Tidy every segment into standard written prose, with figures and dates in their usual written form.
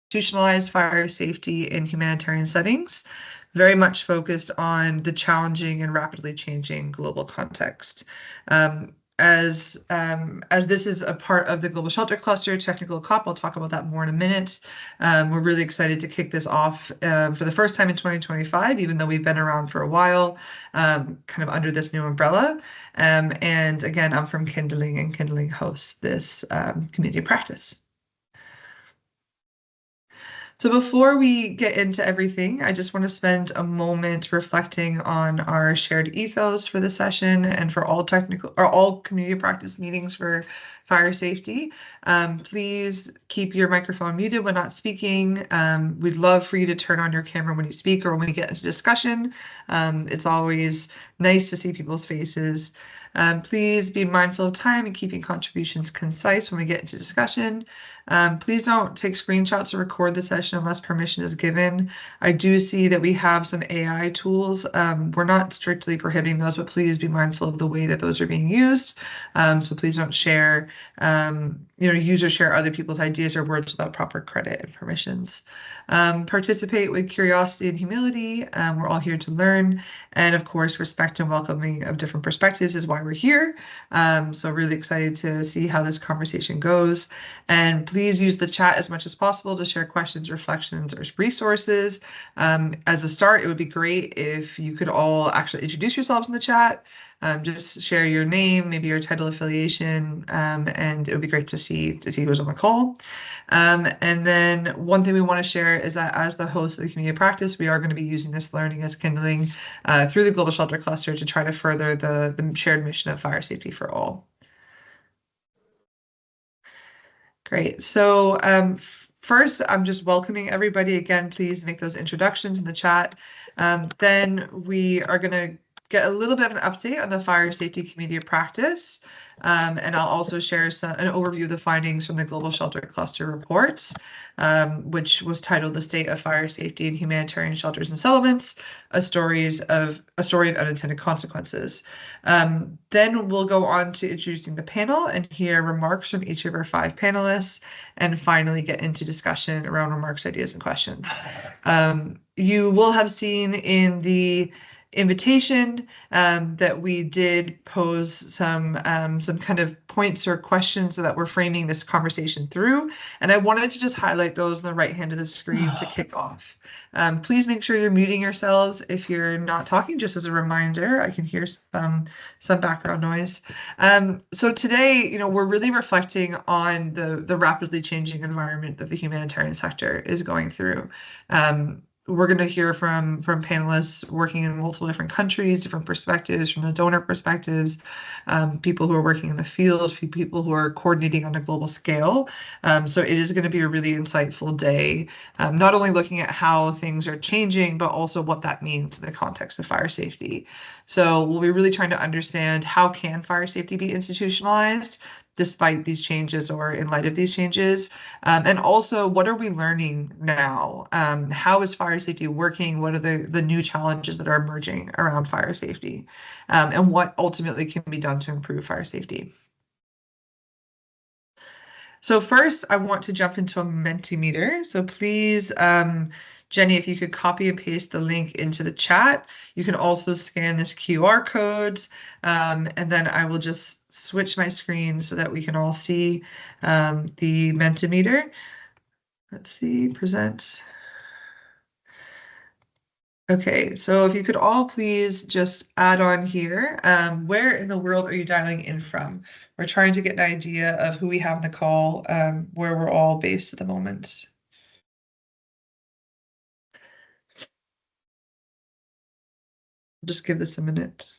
institutionalized fire safety in humanitarian settings, very much focused on the challenging and rapidly changing global context. As this is a part of the Global Shelter Cluster technical COP, I'll talk about that more in a minute. We're really excited to kick this off for the first time in 2025, even though we've been around for a while, kind of under this new umbrella. And again, I'm from Kindling, and Kindling hosts this community practice. So before we get into everything, I just want to spend a moment reflecting on our shared ethos for the session and for all technical or all community practice meetings for fire safety. Please keep your microphone muted when not speaking. We'd love for you to turn on your camera when you speak or when we get into discussion. It's always nice to see people's faces. Please be mindful of time and keeping contributions concise when we get into discussion. Please don't take screenshots or record the session unless permission is given. I do see that we have some AI tools. We're not strictly prohibiting those, but please be mindful of the way that those are being used. So please don't share, use or share other people's ideas or words without proper credit and permissions. Participate with curiosity and humility. We're all here to learn. And of course, respect and welcoming of different perspectives is why we're here. So really excited to see how this conversation goes. And please use the chat as much as possible to share questions, reflections, or resources. As a start, it would be great if you could all actually introduce yourselves in the chat. Just share your name, maybe your title affiliation, and it would be great to see who's on the call. And then one thing we want to share is that as the host of the community practice, we are going to be using this learning as kindling through the Global Shelter Cluster to try to further the shared mission of fire safety for all. Great. So first, I'm just welcoming everybody again. Please make those introductions in the chat. Then we are going to get a little bit of an update on the fire safety community practice. And I'll also share an overview of the findings from the Global Shelter Cluster reports, which was titled "The State of Fire Safety in Humanitarian Shelters and Settlements: a story of unintended consequences." Then we'll go on to introducing the panel and hear remarks from each of our 5 panelists, and finally get into discussion around remarks, ideas, and questions. You will have seen in the invitation that we did pose some kind of points or questions so that we're framing this conversation through. And I wanted to just highlight those on the right hand of the screen to kick off. Please make sure you're muting yourselves if you're not talking, just as a reminder. I can hear some background noise. So today, we're really reflecting on the rapidly changing environment that the humanitarian sector is going through. We're going to hear from panelists working in multiple different countries, different perspectives, from the donor perspectives, people who are working in the field, people who are coordinating on a global scale. So it is going to be a really insightful day, not only looking at how things are changing, but also what that means in the context of fire safety. So we'll be really trying to understand how can fire safety be institutionalized despite these changes or in light of these changes? And also, what are we learning now? How is fire safety working? What are the new challenges that are emerging around fire safety? And what ultimately can be done to improve fire safety? So first, I want to jump into a Mentimeter. So please, Jenny, if you could copy and paste the link into the chat. You can also scan this QR code, and then I will just switch my screen so that we can all see the Mentimeter. Let's see, present. Okay, so if you could all please just add on here, where in the world are you dialing in from? We're trying to get an idea of who we have in the call, where we're all based at the moment. Just give this a minute.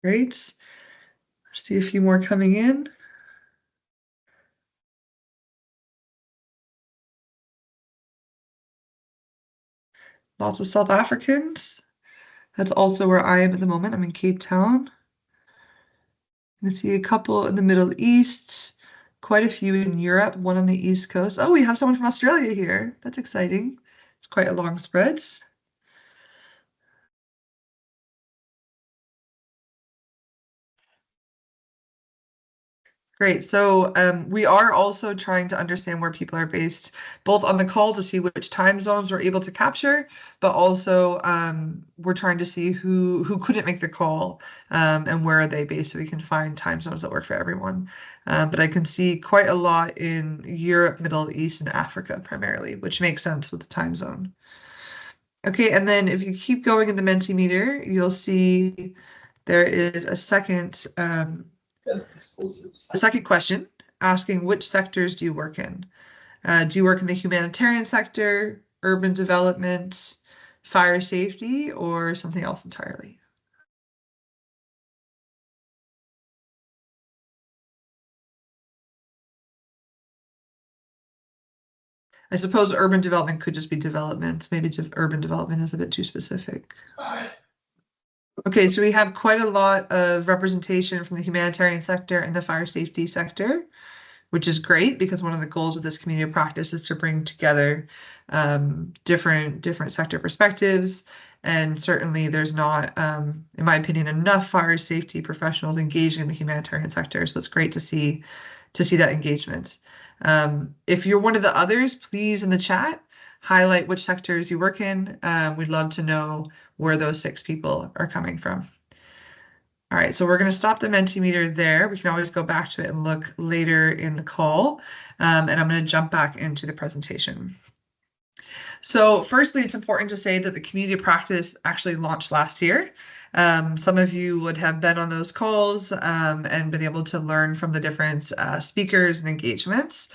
Great. See a few more coming in. Lots of South Africans. That's also where I am at the moment. I'm in Cape Town. I see a couple in the Middle East, quite a few in Europe, one on the East Coast. Oh, we have someone from Australia here. That's exciting. It's quite a long spread. Great. So we are also trying to understand where people are based, both on the call to see which time zones we're able to capture, but also we're trying to see who couldn't make the call and where are they based so we can find time zones that work for everyone. But I can see quite a lot in Europe, Middle East, and Africa primarily, which makes sense with the time zone. Okay, and then if you keep going in the Mentimeter, you'll see there is a second question asking which sectors do you work in? Do you work in the humanitarian sector, urban development, fire safety, or something else entirely? I suppose urban development could just be development. Maybe urban development is a bit too specific. Okay, so we have quite a lot of representation from the humanitarian sector and the fire safety sector, which is great because one of the goals of this community of practice is to bring together different sector perspectives. And certainly there's not, in my opinion, enough fire safety professionals engaged in the humanitarian sector. So it's great to see that engagement. If you're one of the others, please in the chat highlight which sectors you work in. We'd love to know where those 6 people are coming from. All right, so we're going to stop the Mentimeter there. We can always go back to it and look later in the call. And I'm going to jump back into the presentation. So firstly, it's important to say that the community of practice actually launched last year. Some of you would have been on those calls and been able to learn from the different speakers and engagements.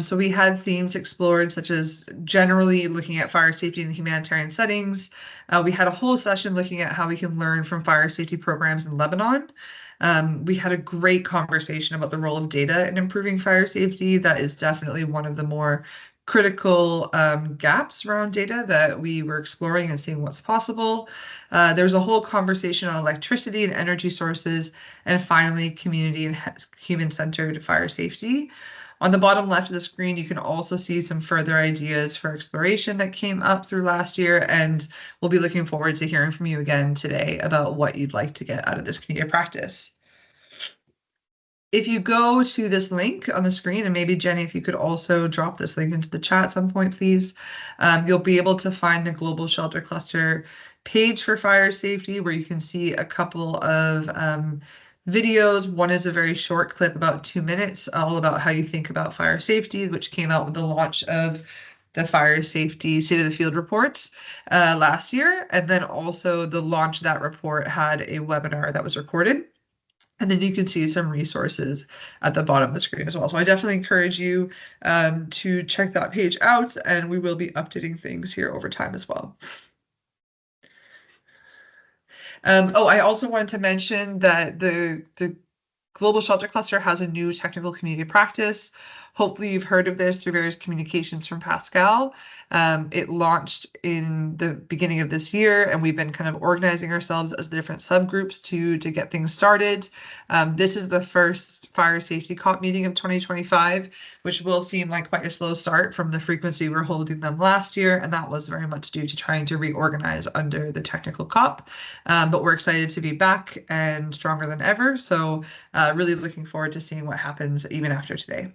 So we had themes explored, such as generally looking at fire safety in humanitarian settings. We had a whole session looking at how we can learn from fire safety programs in Lebanon. We had a great conversation about the role of data in improving fire safety. That is definitely one of the more critical gaps around data that we were exploring and seeing what's possible. There's a whole conversation on electricity and energy sources, and finally, community and human-centered fire safety. On the bottom left of the screen, you can also see some further ideas for exploration that came up through last year, and we'll be looking forward to hearing from you again today about what you'd like to get out of this community of practice. If you go to this link on the screen, and maybe Jenny, if you could also drop this link into the chat at some point, please, you'll be able to find the Global Shelter Cluster page for fire safety, where you can see a couple of videos. One is a very short clip, about 2 minutes, all about how you think about fire safety, which came out with the launch of the fire safety state of the field reports last year. And then also the launch of that report had a webinar that was recorded. And then you can see some resources at the bottom of the screen as well. So I definitely encourage you to check that page out, and we will be updating things here over time as well. Oh, I also wanted to mention that the Global Shelter Cluster has a new technical community practice. Hopefully you've heard of this through various communications from Pascal. It launched in the beginning of this year, and we've been kind of organizing ourselves as the different subgroups to get things started. This is the first fire safety COP meeting of 2025, which will seem like quite a slow start from the frequency we were holding them last year, and that was very much due to trying to reorganize under the technical COP. But we're excited to be back and stronger than ever. So really looking forward to seeing what happens even after today.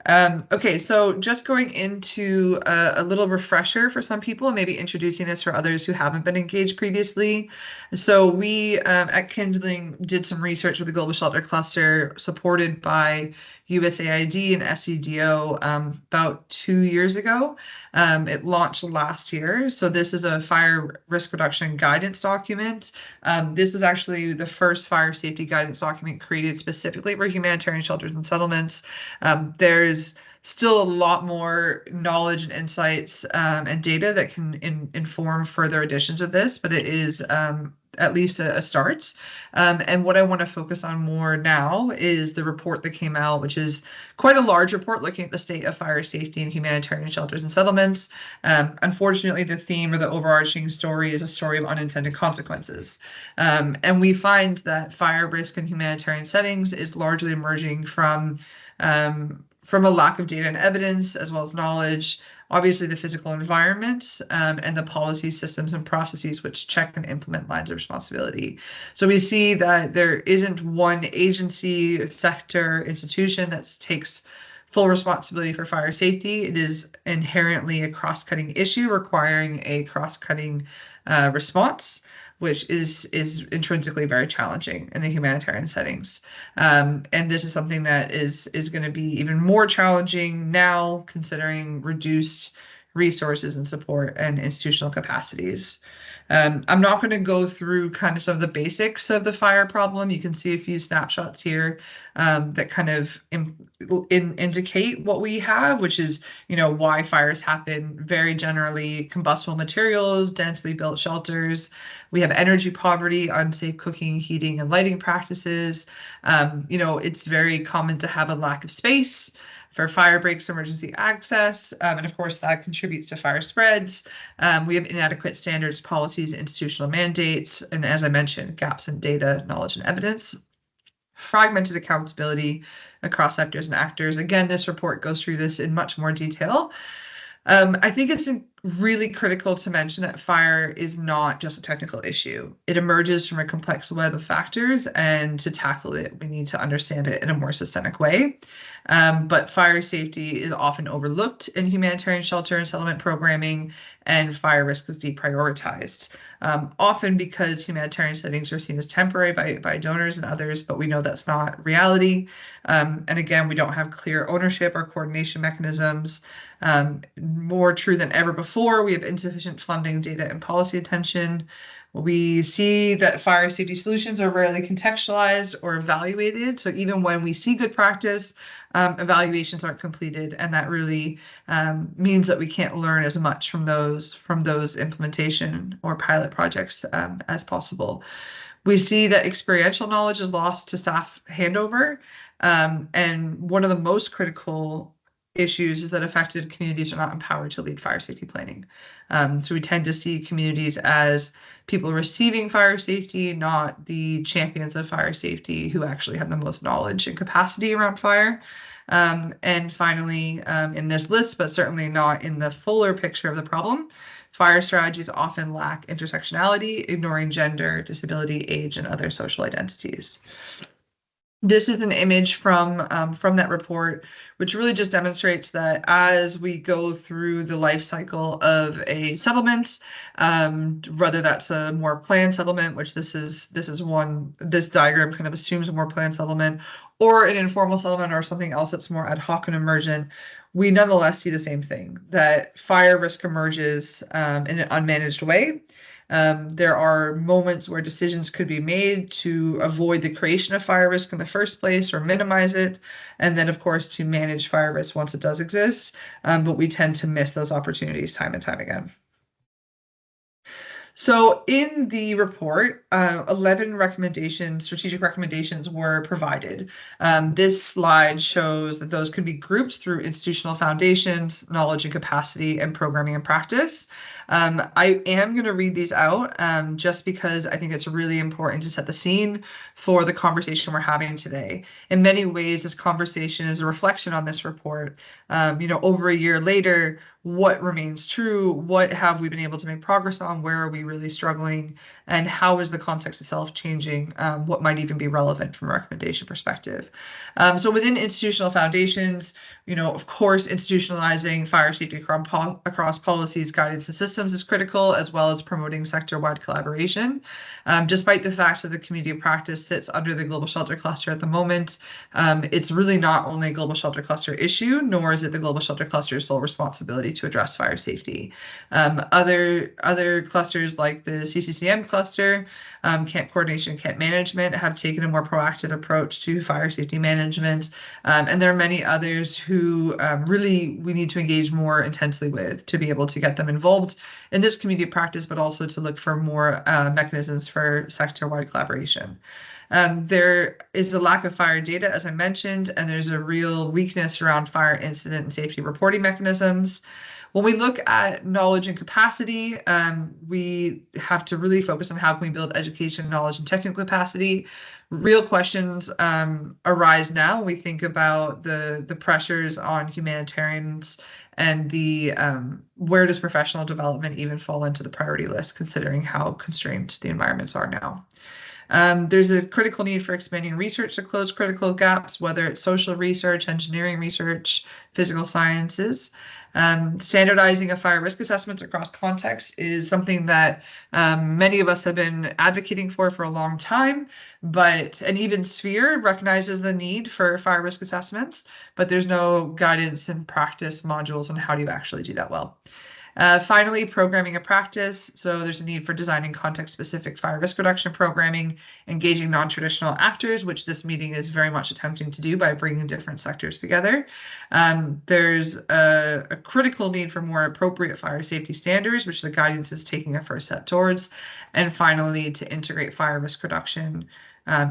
Okay, so just going into a little refresher for some people, and maybe introducing this for others who haven't been engaged previously. So we at Kindling did some research with the Global Shelter Cluster supported by USAID and FCDO about 2 years ago. It launched last year. So this is a fire risk reduction guidance document. This is actually the first fire safety guidance document created specifically for humanitarian shelters and settlements. There's still a lot more knowledge and insights and data that can inform further editions of this, but it is at least a start. And what I want to focus on more now is the report that came out, which is quite a large report looking at the state of fire safety in humanitarian shelters and settlements. Unfortunately, the theme or the overarching story is a story of unintended consequences. And we find that fire risk in humanitarian settings is largely emerging from from a lack of data and evidence, as well as knowledge, obviously the physical environment, and the policy systems and processes which check and implement lines of responsibility. So we see that there isn't one agency, sector, institution that takes full responsibility for fire safety. It is inherently a cross-cutting issue requiring a cross-cutting response, which is intrinsically very challenging in the humanitarian settings. And this is something that is going to be even more challenging now, considering reduced resources and support and institutional capacities. I'm not going to go through kind of some of the basics of the fire problem. You can see a few snapshots here that kind of indicate what we have, which is, why fires happen. Very generally, combustible materials, densely built shelters. We have energy poverty, unsafe cooking, heating, and lighting practices. It's very common to have a lack of space for fire breaks, emergency access, and of course that contributes to fire spreads. We have inadequate standards, policies, institutional mandates, and as I mentioned, gaps in data, knowledge, and evidence. Fragmented accountability across sectors and actors. Again, this report goes through this in much more detail. I think it's really critical to mention that fire is not just a technical issue. It emerges from a complex web of factors, and to tackle it, we need to understand it in a more systemic way. But fire safety is often overlooked in humanitarian shelter and settlement programming, and fire risk is deprioritized. Often because humanitarian settings are seen as temporary by donors and others, but we know that's not reality. And again, we don't have clear ownership or coordination mechanisms. More true than ever before, we have insufficient funding, data, and policy attention. We see that fire safety solutions are rarely contextualized or evaluated. So even when we see good practice, evaluations aren't completed, and that really means that we can't learn as much from those implementation or pilot projects as possible. We see that experiential knowledge is lost to staff handover, and one of the most critical issues is that affected communities are not empowered to lead fire safety planning. So we tend to see communities as people receiving fire safety, not the champions of fire safety who actually have the most knowledge and capacity around fire. And finally, in this list, but certainly not in the fuller picture of the problem, fire strategies often lack intersectionality, ignoring gender, disability, age, and other social identities. This is an image from that report, which really just demonstrates that as we go through the life cycle of a settlement, whether that's a more planned settlement, which this diagram kind of assumes a more planned settlement, or an informal settlement or something else that's more ad hoc and emergent, we nonetheless see the same thing, that fire risk emerges in an unmanaged way. There are moments where decisions could be made to avoid the creation of fire risk in the first place or minimize it, and then, of course, to manage fire risk once it does exist. But we tend to miss those opportunities time and time again. So in the report, 11 strategic recommendations were provided. This slide shows that those could be grouped through institutional foundations, knowledge and capacity, and programming and practice. I am going to read these out just because I think it's really important to set the scene for the conversation we're having today. In many ways, this conversation is a reflection on this report. Over a year later, what remains true? What have we been able to make progress on? Where are we really struggling? And how is the context itself changing? What might even be relevant from a recommendation perspective? So within institutional foundations, of course, institutionalizing fire safety across policies, guidance, and systems is critical, as well as promoting sector-wide collaboration. Despite the fact that the community of practice sits under the Global Shelter Cluster at the moment, it's really not only a Global Shelter Cluster issue, nor is it the Global Shelter Cluster's sole responsibility to address fire safety. Other clusters like the CCCM cluster, camp coordination, camp management, have taken a more proactive approach to fire safety management. And there are many others who really we need to engage more intensely with to be able to get them involved in this community practice, but also to look for more mechanisms for sector-wide collaboration. There is a lack of fire data, as I mentioned, and there's a real weakness around fire incident and safety reporting mechanisms. When we look at knowledge and capacity, we have to really focus on how can we build education, knowledge, and technical capacity. Real questions arise now when we think about the pressures on humanitarians and the where does professional development even fall into the priority list, considering how constrained the environments are now. There's a critical need for expanding research to close critical gaps, whether it's social research, engineering research, physical sciences. Standardizing of fire risk assessments across contexts is something that many of us have been advocating for a long time, but an even sphere recognizes the need for fire risk assessments, but there's no guidance and practice modules on how do you actually do that well. Finally, programming and practice. So there's a need for designing context-specific fire risk reduction programming, engaging non-traditional actors, which this meeting is very much attempting to do by bringing different sectors together. There's a critical need for more appropriate fire safety standards, which the guidance is taking a first step towards. And finally, to integrate fire risk reduction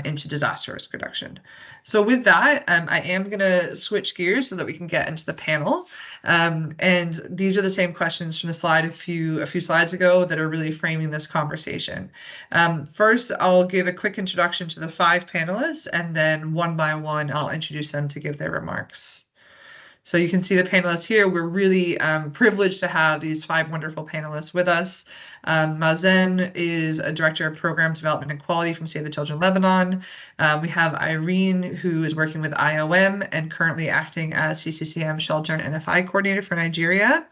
into disaster risk reduction. So with that, I am going to switch gears so that we can get into the panel. And these are the same questions from the slide a few slides ago that are really framing this conversation. First, I'll give a quick introduction to the 5 panelists, and then one by one, I'll introduce them to give their remarks. So you can see the panelists here. We're really privileged to have these 5 wonderful panelists with us. Mazen is a Director of Program Development and Quality from Save the Children Lebanon. We have Irene, who is working with IOM and currently acting as CCCM Shelter and NFI Coordinator for Nigeria.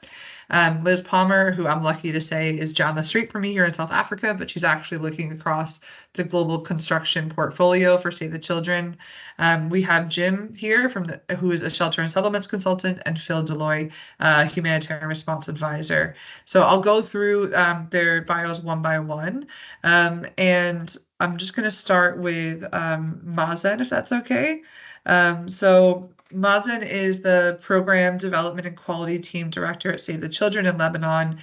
Liz Palmer, who I'm lucky to say is down the street from me here in South Africa, but she's actually looking across the global construction portfolio for Save the Children. We have Jim here who is a shelter and settlements consultant, and Phil Deloy, humanitarian response advisor. So I'll go through their bios one by one, and I'm just going to start with Mazen, if that's okay. So Mazen is the Program Development and Quality Team Director at Save the Children in Lebanon.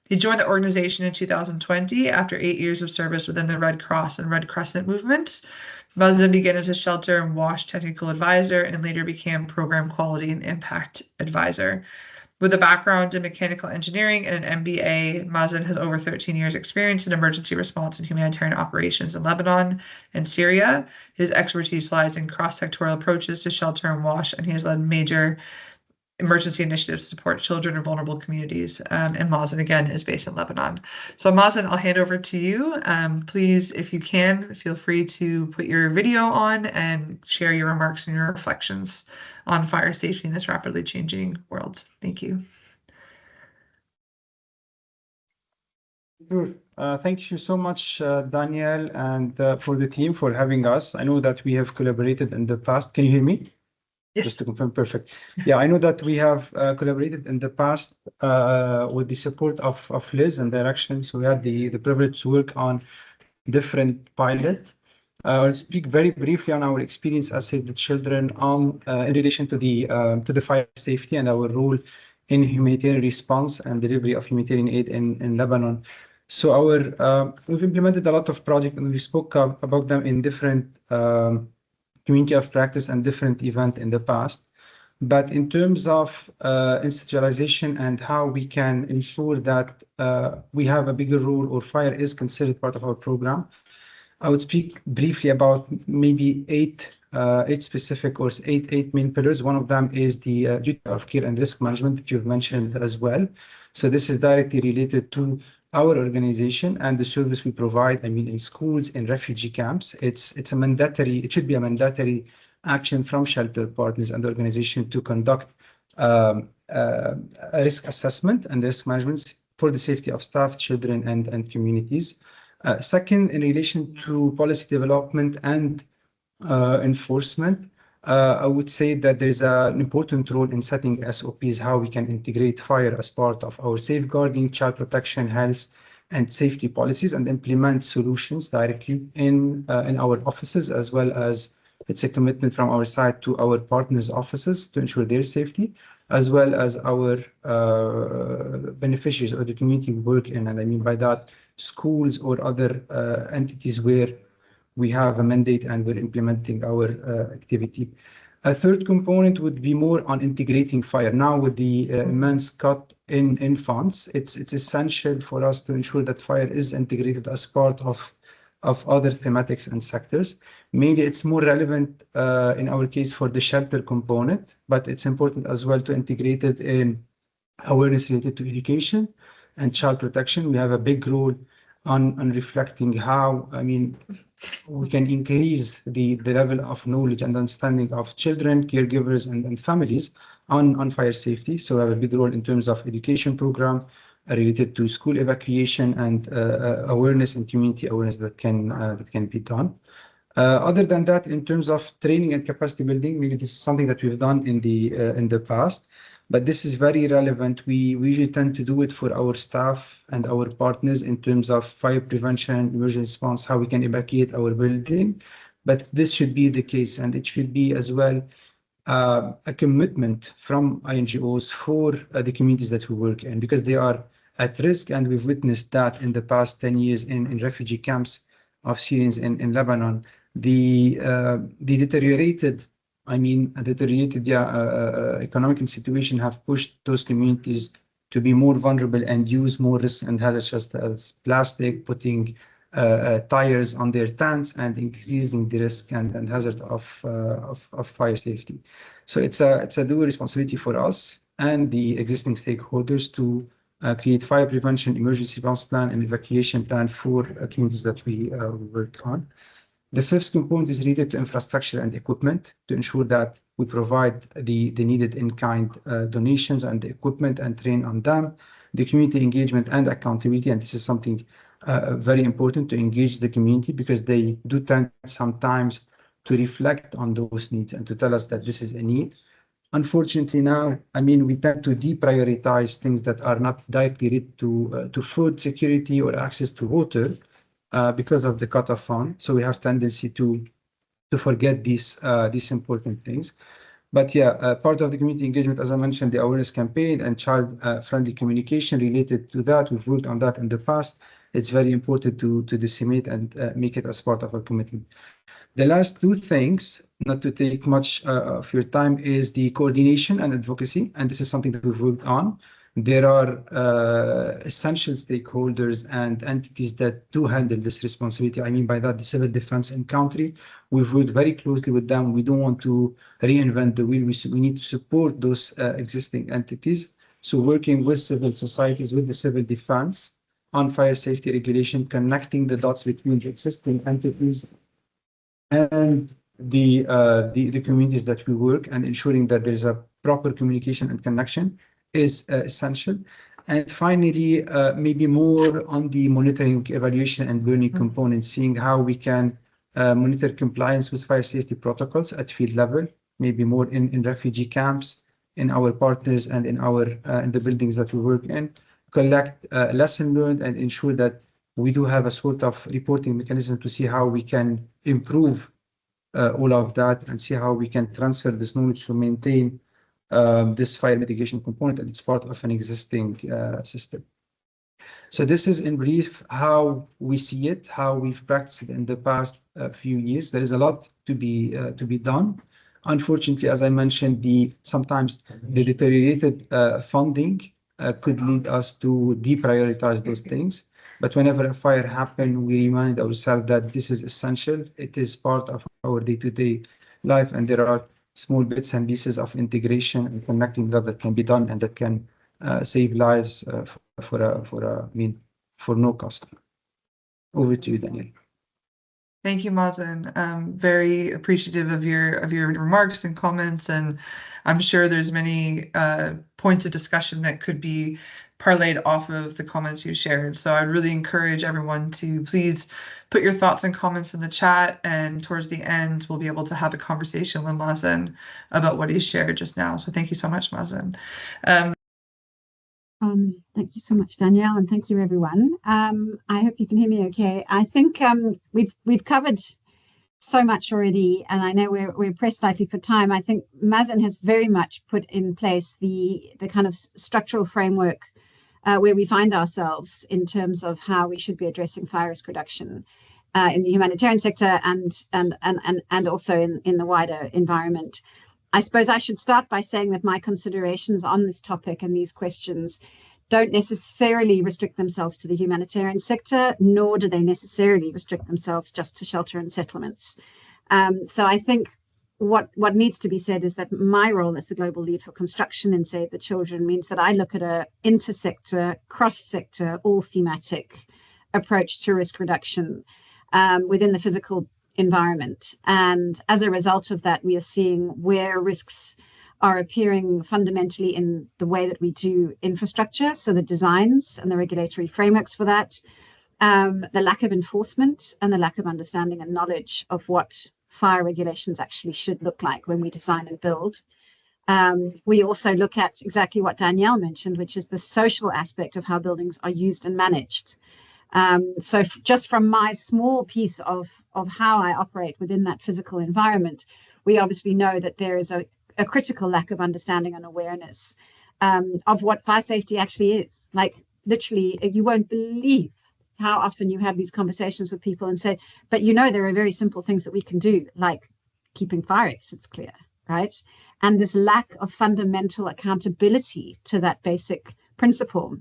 He joined the organization in 2020 after 8 years of service within the Red Cross and Red Crescent movements. Mazen began as a shelter and wash technical advisor and later became Program Quality and Impact Advisor. With a background in mechanical engineering and an MBA, Mazen has over 13 years experience in emergency response and humanitarian operations in Lebanon and Syria. His expertise lies in cross-sectoral approaches to shelter and wash, and he has led major emergency initiatives to support children in vulnerable communities. And Mazen, again, is based in Lebanon. So Mazen, I'll hand over to you. Please, if you can, feel free to put your video on and share your remarks and your reflections on fire safety in this rapidly changing world. Thank you. Sure. Thank you so much, Daniel, and for the team for having us. I know that we have collaborated in the past. Can you hear me? Yes. Just to confirm, perfect. Yeah, I know that we have collaborated in the past with the support of Liz and direction. So we had the privilege to work on different pilots. I'll speak very briefly on our experience as Save the Children in relation to the fire safety and our role in humanitarian response and delivery of humanitarian aid in Lebanon. So we've implemented a lot of projects, and we spoke about them in different community of practice and different events in the past. But in terms of institutionalization and how we can ensure that we have a bigger role or fire is considered part of our program, I would speak briefly about maybe eight specific or eight main pillars. One of them is the duty of care and risk management that you've mentioned as well. So this is directly related to our organization and the service we provide. I mean, in schools, in refugee camps, it should be a mandatory action from shelter partners and the organization to conduct a risk assessment and risk management for the safety of staff, children, and communities. Second, in relation to policy development and enforcement, I would say that there's an important role in setting SOPs, how we can integrate fire as part of our safeguarding, child protection, health, and safety policies and implement solutions directly in our offices, as well as it's a commitment from our side to our partners' offices to ensure their safety, as well as our beneficiaries or the community we work in. And I mean by that, schools or other entities where we have a mandate and we're implementing our activity. A third component would be more on integrating fire. Now with the immense cut in funds, it's essential for us to ensure that fire is integrated as part of other thematics and sectors. Maybe it's more relevant in our case for the shelter component, but it's important as well to integrate it in awareness related to education and child protection. We have a big role on reflecting how, we can increase the level of knowledge and understanding of children, caregivers, and families on fire safety. So we have a big role in terms of education program related to school evacuation and awareness and community awareness that can be done. Other than that, in terms of training and capacity building, maybe this is something that we've done in the past, but this is very relevant. We usually tend to do it for our staff and our partners in terms of fire prevention, emergency response, how we can evacuate our building. But this should be the case, and it should be as well a commitment from INGOs for the communities that we work in, because they are at risk, and we've witnessed that in the past 10 years in refugee camps of Syrians in Lebanon. The deteriorated economic situation have pushed those communities to be more vulnerable and use more risks and hazards, such as plastic, putting tires on their tents, and increasing the risk and hazard of fire safety. So it's a dual responsibility for us and the existing stakeholders to create fire prevention, emergency response plan, and evacuation plan for communities that we work on. The fifth component is related to infrastructure and equipment to ensure that we provide the needed in-kind donations and the equipment and train on them. The community engagement and accountability, and this is something very important, to engage the community, because they do tend sometimes to reflect on those needs and to tell us that this is a need. Unfortunately now, we tend to deprioritize things that are not directly related to food security or access to water because of the cut-off fund. So we have tendency to forget these important things. But yeah, part of the community engagement, as I mentioned, the awareness campaign and child-friendly communication related to that. We've worked on that in the past. It's very important to disseminate and make it as part of our commitment. The last two things, not to take much of your time, is the coordination and advocacy, and this is something that we've worked on. There are essential stakeholders and entities that do handle this responsibility. I mean by that, the civil defense in country. We've worked very closely with them. We don't want to reinvent the wheel. We need to support those existing entities. So working with civil societies, with the civil defense on fire safety regulation, connecting the dots between the existing entities and the communities that we work, and ensuring that there's a proper communication and connection is essential. And finally, maybe more on the monitoring, evaluation, and learning components, seeing how we can monitor compliance with fire safety protocols at field level, maybe more in refugee camps, in our partners, and in the buildings that we work in, collect lesson learned, and ensure that we do have a sort of reporting mechanism to see how we can improve all of that, and see how we can transfer this knowledge to maintain this fire mitigation component, and it's part of an existing system. So this is in brief how we see it, how we've practiced it in the past few years. There is a lot to be done. Unfortunately, as I mentioned, sometimes the deteriorated funding could lead us to deprioritize those things. But whenever a fire happens, we remind ourselves that this is essential. It is part of our day-to-day life, and there are small bits and pieces of integration and connecting that can be done, and that can save lives for no cost. Over to you, Daniel. Thank you, Mazen. Very appreciative of your remarks and comments, and I'm sure there's many points of discussion that could be parlayed off of the comments you shared. So I'd really encourage everyone to please put your thoughts and comments in the chat, and towards the end, we'll be able to have a conversation with Mazen about what he shared just now. So thank you so much, Mazen. Thank you so much, Danielle, and thank you, everyone. I hope you can hear me okay. I think we've covered so much already, and I know we're pressed slightly for time. I think Mazen has very much put in place the kind of structural framework where we find ourselves in terms of how we should be addressing fire risk reduction. in the humanitarian sector and also in the wider environment. I suppose I should start by saying that my considerations on this topic and these questions don't necessarily restrict themselves to the humanitarian sector, nor do they necessarily restrict themselves just to shelter and settlements. So I think what needs to be said is that my role as the global lead for construction in Save the Children means that I look at a intersector, cross-sector, all thematic approach to risk reduction within the physical environment. And as a result of that, we are seeing where risks are appearing fundamentally in the way that we do infrastructure, so the designs and the regulatory frameworks for that, the lack of enforcement and the lack of understanding and knowledge of what fire regulations actually should look like when we design and build. We also look at exactly what Danielle mentioned, which is the social aspect of how buildings are used and managed. So just from my small piece of how I operate within that physical environment, we obviously know that there is a critical lack of understanding and awareness of what fire safety actually is. Like literally, you won't believe how often you have these conversations with people and say, but there are very simple things that we can do, like keeping fire exits clear, right? And this lack of fundamental accountability to that basic principle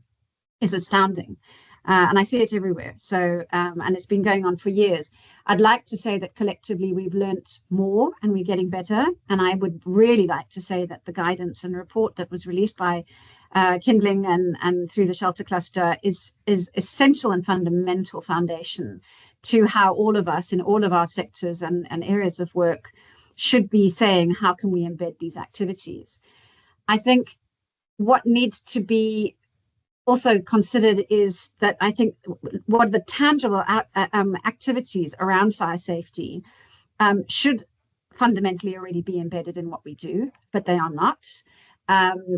is astounding. And I see it everywhere. So, and it's been going on for years. I'd like to say that collectively we've learnt more and we're getting better. And I would really like to say that the guidance and report that was released by Kindling and through the Shelter Cluster is essential and fundamental foundation to how all of us in all of our sectors and areas of work should be saying, how can we embed these activities? I think what needs to be also considered is that I think what the tangible activities around fire safety should fundamentally already be embedded in what we do, but they are not.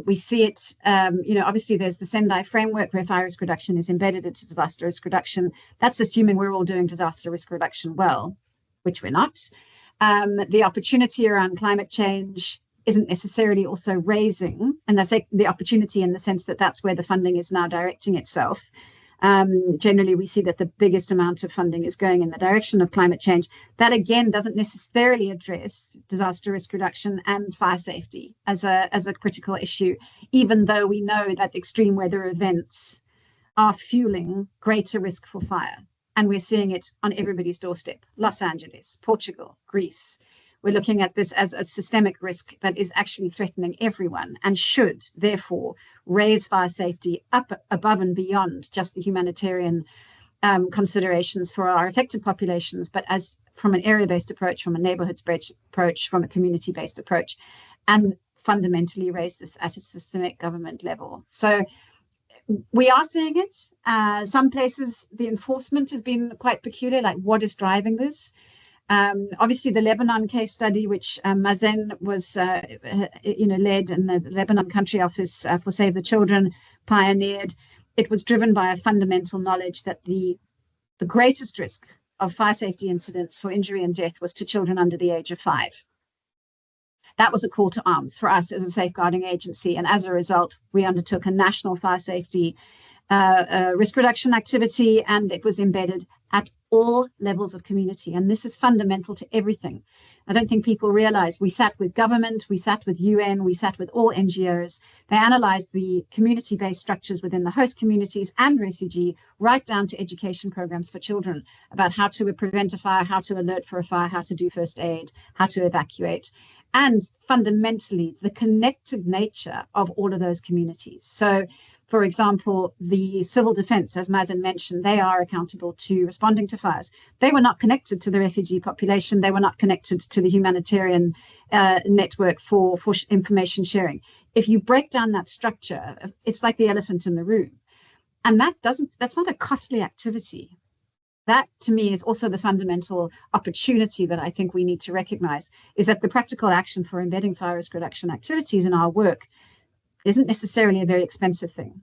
We see it, obviously there's the Sendai framework where fire risk reduction is embedded into disaster risk reduction. That's assuming we're all doing disaster risk reduction well, which we're not. The opportunity around climate change isn't necessarily also raising, and I say the opportunity in the sense that that's where the funding is now directing itself. Generally, we see that the biggest amount of funding is going in the direction of climate change. That again doesn't necessarily address disaster risk reduction and fire safety as a critical issue, even though we know that extreme weather events are fueling greater risk for fire. And we're seeing it on everybody's doorstep. Los Angeles, Portugal, Greece. We're looking at this as a systemic risk that is actually threatening everyone and should therefore raise fire safety up above and beyond just the humanitarian considerations for our affected populations, but as from an area-based approach, from a neighborhoods-based approach, from a community-based approach, and fundamentally raise this at a systemic government level. So we are seeing it. Some places the enforcement has been quite peculiar, like what is driving this? Obviously, the Lebanon case study, which Mazen was, led, and the Lebanon Country Office for Save the Children pioneered, it was driven by a fundamental knowledge that the greatest risk of fire safety incidents for injury and death was to children under the age of 5. That was a call to arms for us as a safeguarding agency, and as a result, we undertook a national fire safety risk reduction activity, and it was embedded at all levels of community. And this is fundamental to everything. I don't think people realize we sat with government, we sat with UN, we sat with all NGOs. They analyzed the community-based structures within the host communities and refugee, right down to education programs for children about how to prevent a fire, how to alert for a fire, how to do first aid, how to evacuate, and fundamentally the connected nature of all of those communities. So for example, the civil defense, as Mazen mentioned, they are accountable to responding to fires. They were not connected to the refugee population. They were not connected to the humanitarian network for information sharing. If you break down that structure, it's like the elephant in the room. And that's not a costly activity. That, to me, is also the fundamental opportunity that I think we need to recognize, is that the practical action for embedding fire risk reduction activities in our work isn't necessarily a very expensive thing.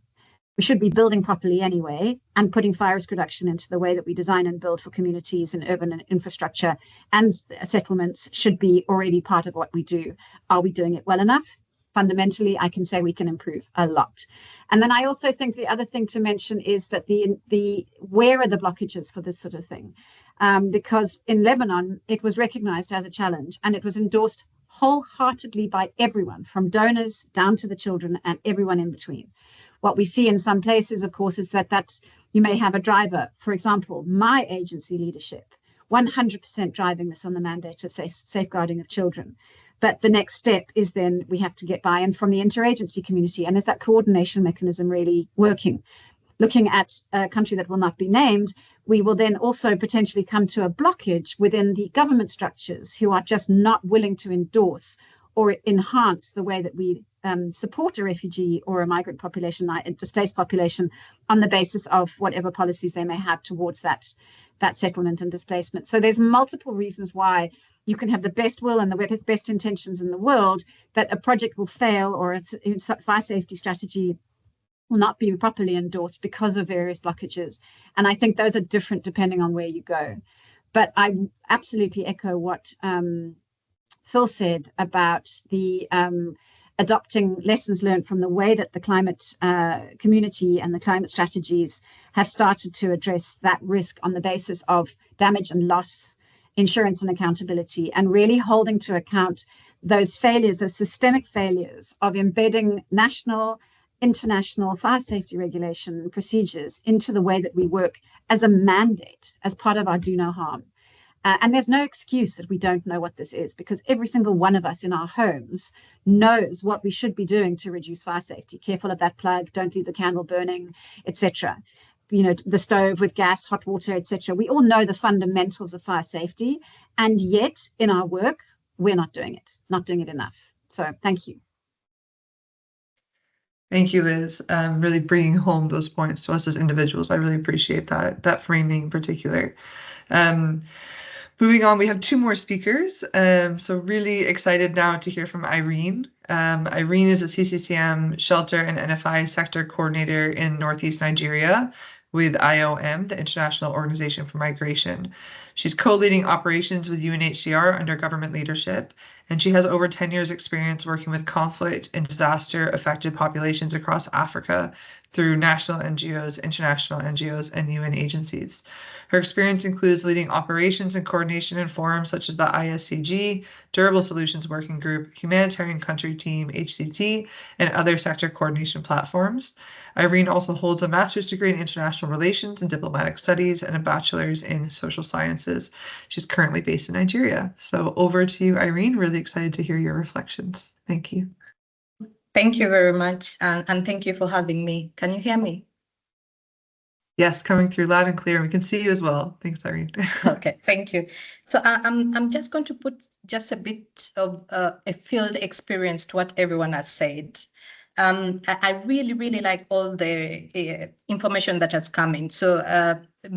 We should be building properly anyway, and putting fire risk reduction into the way that we design and build for communities and urban infrastructure and settlements should be already part of what we do. Are we doing it well enough? fundamentally, I can say we can improve a lot. And then I also think the other thing to mention is that where are the blockages for this sort of thing? Because in Lebanon, it was recognized as a challenge, and it was endorsed wholeheartedly by everyone, from donors down to the children and everyone in between. What we see in some places, of course, is that you may have a driver, for example, my agency leadership, 100% driving this on the mandate of safeguarding of children. But the next step is then we have to get buy-in from the interagency community. And is that coordination mechanism really working? Looking at a country that will not be named, we will then also potentially come to a blockage within the government structures who are just not willing to endorse or enhance the way that we support a refugee or a migrant population, a displaced population, on the basis of whatever policies they may have towards that settlement and displacement. So there's multiple reasons why you can have the best will and the best intentions in the world, that a project will fail or a fire safety strategy will not be properly endorsed because of various blockages. And I think those are different depending on where you go. But I absolutely echo what Phil said about the adopting lessons learned from the way that the climate community and the climate strategies have started to address that risk on the basis of damage and loss, insurance and accountability, and really holding to account those failures, those systemic failures of embedding national, international fire safety regulation and procedures into the way that we work as a mandate, as part of our do no harm. And there's no excuse that we don't know what this is, because every single one of us in our homes knows what we should be doing to reduce fire safety. Careful of that plug, don't leave the candle burning, etc. You know, the stove with gas, hot water, etc. We all know the fundamentals of fire safety, and yet in our work, we're not doing it enough. So thank you. Thank you, Liz. Really bringing home those points to us as individuals. I really appreciate that framing in particular. Moving on, we have two more speakers. So really excited now to hear from Irene. Irene is a CCCM shelter and NFI sector coordinator in Northeast Nigeria with IOM, the International Organization for Migration. She's co-leading operations with UNHCR under government leadership, and she has over 10 years experience working with conflict and disaster affected populations across Africa through national NGOs, international NGOs, and UN agencies. Her experience includes leading operations and coordination in forums such as the ISCG, Durable Solutions Working Group, Humanitarian Country Team, HCT, and other sector coordination platforms. Irene also holds a master's degree in international relations and diplomatic studies and a bachelor's in social sciences. She's currently based in Nigeria. So over to you, Irene. Really excited to hear your reflections. Thank you. Thank you very much, and thank you for having me. Can you hear me? Yes, coming through loud and clear. We can see you as well. Thanks, Irene. Okay, thank you. So I'm just going to put just a bit of a field experience to what everyone has said. I really like all the information that has come in. So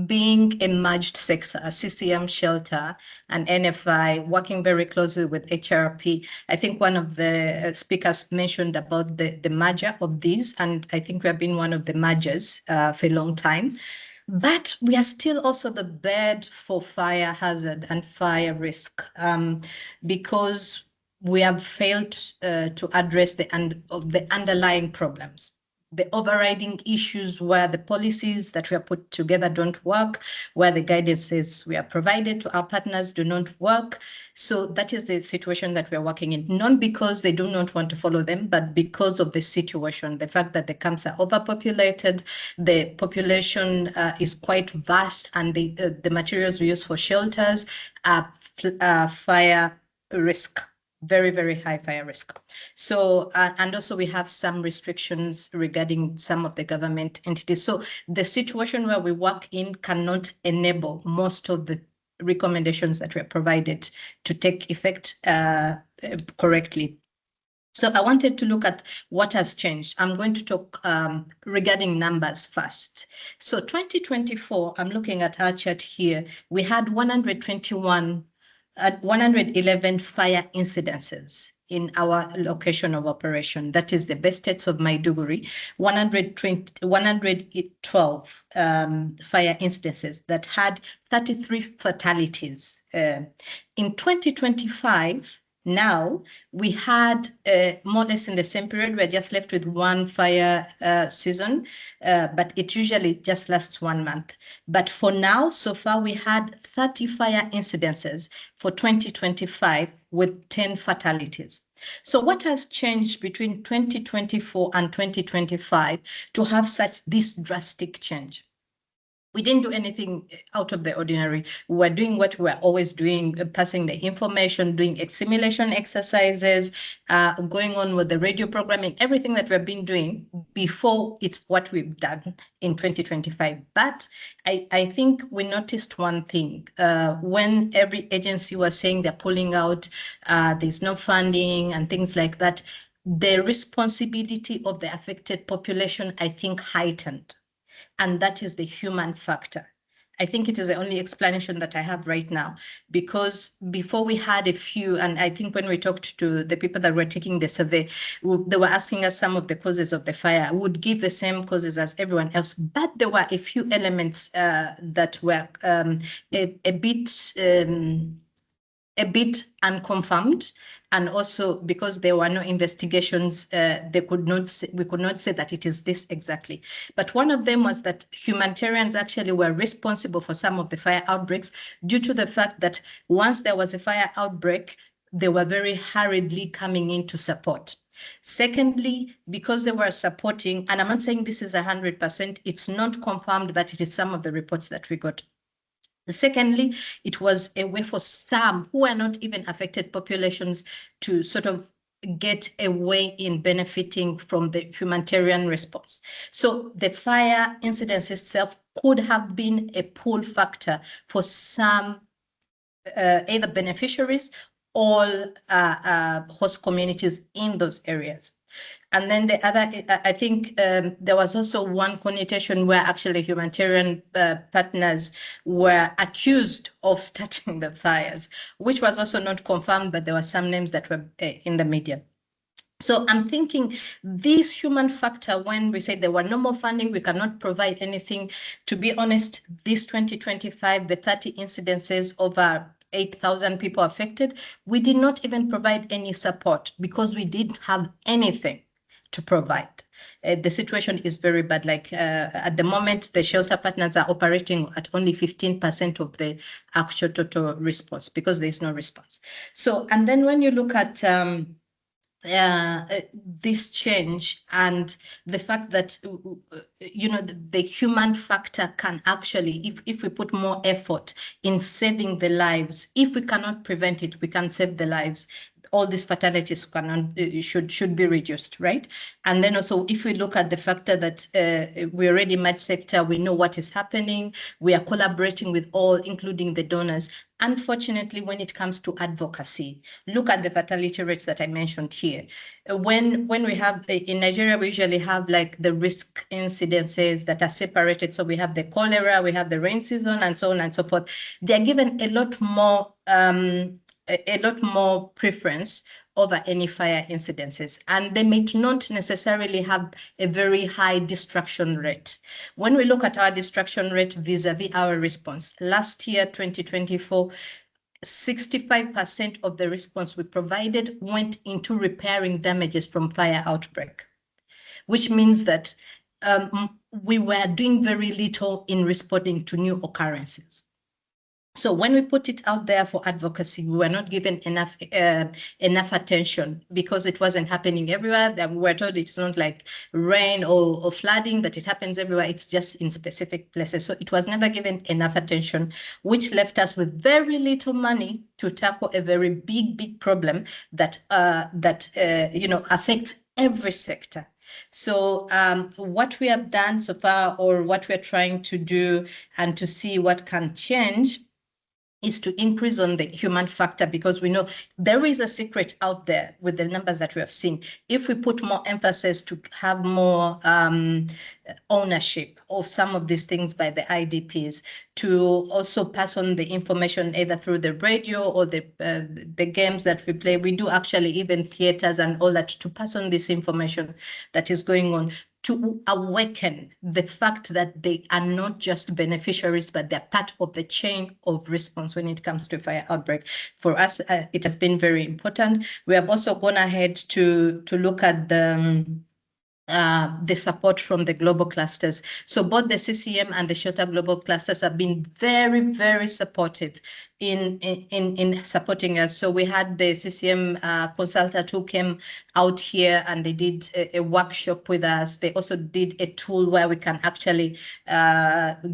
being a merged sector, CCM shelter and NFI, working very closely with HRP, I think one of the speakers mentioned about the merger of these, and I think we have been one of the mergers for a long time. But we are still also the bed for fire hazard and fire risk because we have failed to address the underlying problems, the overriding issues where the policies that we have put together don't work, where the guidances we are provided to our partners do not work. So that is the situation that we are working in, not because they do not want to follow them, but because of the situation, the fact that the camps are overpopulated, the population is quite vast, and the materials we use for shelters are fire risk. Very high fire risk. So, and also we have some restrictions regarding some of the government entities. So the situation where we work in cannot enable most of the recommendations that were provided to take effect correctly. So I wanted to look at what has changed. I'm going to talk regarding numbers first. So 2024, I'm looking at our chart here. We had 111 fire incidences in our location of operation. That is the best states of Maiduguri, 112 fire incidences that had 33 fatalities. In 2025, Now, we had more or less in the same period, we're just left with one fire season, but it usually just lasts 1 month. But for now, so far, we had 30 fire incidences for 2025 with 10 fatalities. So what has changed between 2024 and 2025 to have this drastic change? We didn't do anything out of the ordinary. We were doing what we were always doing, passing the information, doing simulation exercises, going on with the radio programming, everything that we've been doing before. It's what we've done in 2025. But I think we noticed one thing. When every agency was saying they're pulling out, there's no funding and things like that, the responsibility of the affected population, I think, heightened. And that is the human factor. I think it is the only explanation that I have right now, because before we had a few, and I think when we talked to the people that were taking the survey, they were asking us some of the causes of the fire. I would give the same causes as everyone else, but there were a few elements that were a bit unconfirmed, and also because there were no investigations, we could not say that it is this exactly. But one of them was that humanitarians actually were responsible for some of the fire outbreaks due to the fact that once there was a fire outbreak, they were very hurriedly coming in to support. Secondly, because they were supporting, and I'm not saying this is 100%, it's not confirmed, but it is some of the reports that we got. Secondly, it was a way for some who are not even affected populations to sort of get a way in benefiting from the humanitarian response. So the fire incidence itself could have been a pull factor for some either beneficiaries or host communities in those areas. And then the other, I think there was also one connotation where actually humanitarian partners were accused of starting the fires, which was also not confirmed, but there were some names that were in the media. So I'm thinking this human factor, when we say there were no more funding, we cannot provide anything. To be honest, this 2025, the 30 incidences over 8,000 people affected, we did not even provide any support because we didn't have anything to provide. The situation is very bad. Like at the moment, the shelter partners are operating at only 15% of the actual total response because there is no response. So, and then when you look at this change and the fact that, you know, the human factor can actually, if we put more effort in saving the lives, if we cannot prevent it, we can save the lives. All these fatalities should be reduced, right? And then also, if we look at the factor that we're already much sector, we know what is happening. We are collaborating with all, including the donors. Unfortunately, when it comes to advocacy, look at the fatality rates that I mentioned here. When we have in Nigeria, we usually have like the risk incidences that are separated. So we have the cholera, we have the rain season, and so on and so forth. They are given a lot more preference over any fire incidences, and they may not necessarily have a very high destruction rate. When we look at our destruction rate vis-a-vis our response, last year, 2024, 65% of the response we provided went into repairing damages from fire outbreak, which means that we were doing very little in responding to new occurrences. So when we put it out there for advocacy, we were not given enough attention because it wasn't happening everywhere. We were told it's not like rain or flooding, that it happens everywhere. It's just in specific places. So it was never given enough attention, which left us with very little money to tackle a very big problem that affects every sector. So what we have done so far, or what we're trying to do and to see what can change, is to increase on the human factor, because we know there is a secret out there with the numbers that we have seen. If we put more emphasis to have more ownership of some of these things by the IDPs, to also pass on the information either through the radio or the games that we play. We do actually even theaters and all that, to pass on this information that is going on, to awaken the fact that they are not just beneficiaries, but they're part of the chain of response when it comes to fire outbreak. For us, it has been very important. We have also gone ahead to look at the support from the global clusters. So both the CCM and the Shelter Global Clusters have been very, very supportive in supporting us. So we had the CCM consultant who came out here and they did a workshop with us. They also did a tool where we can actually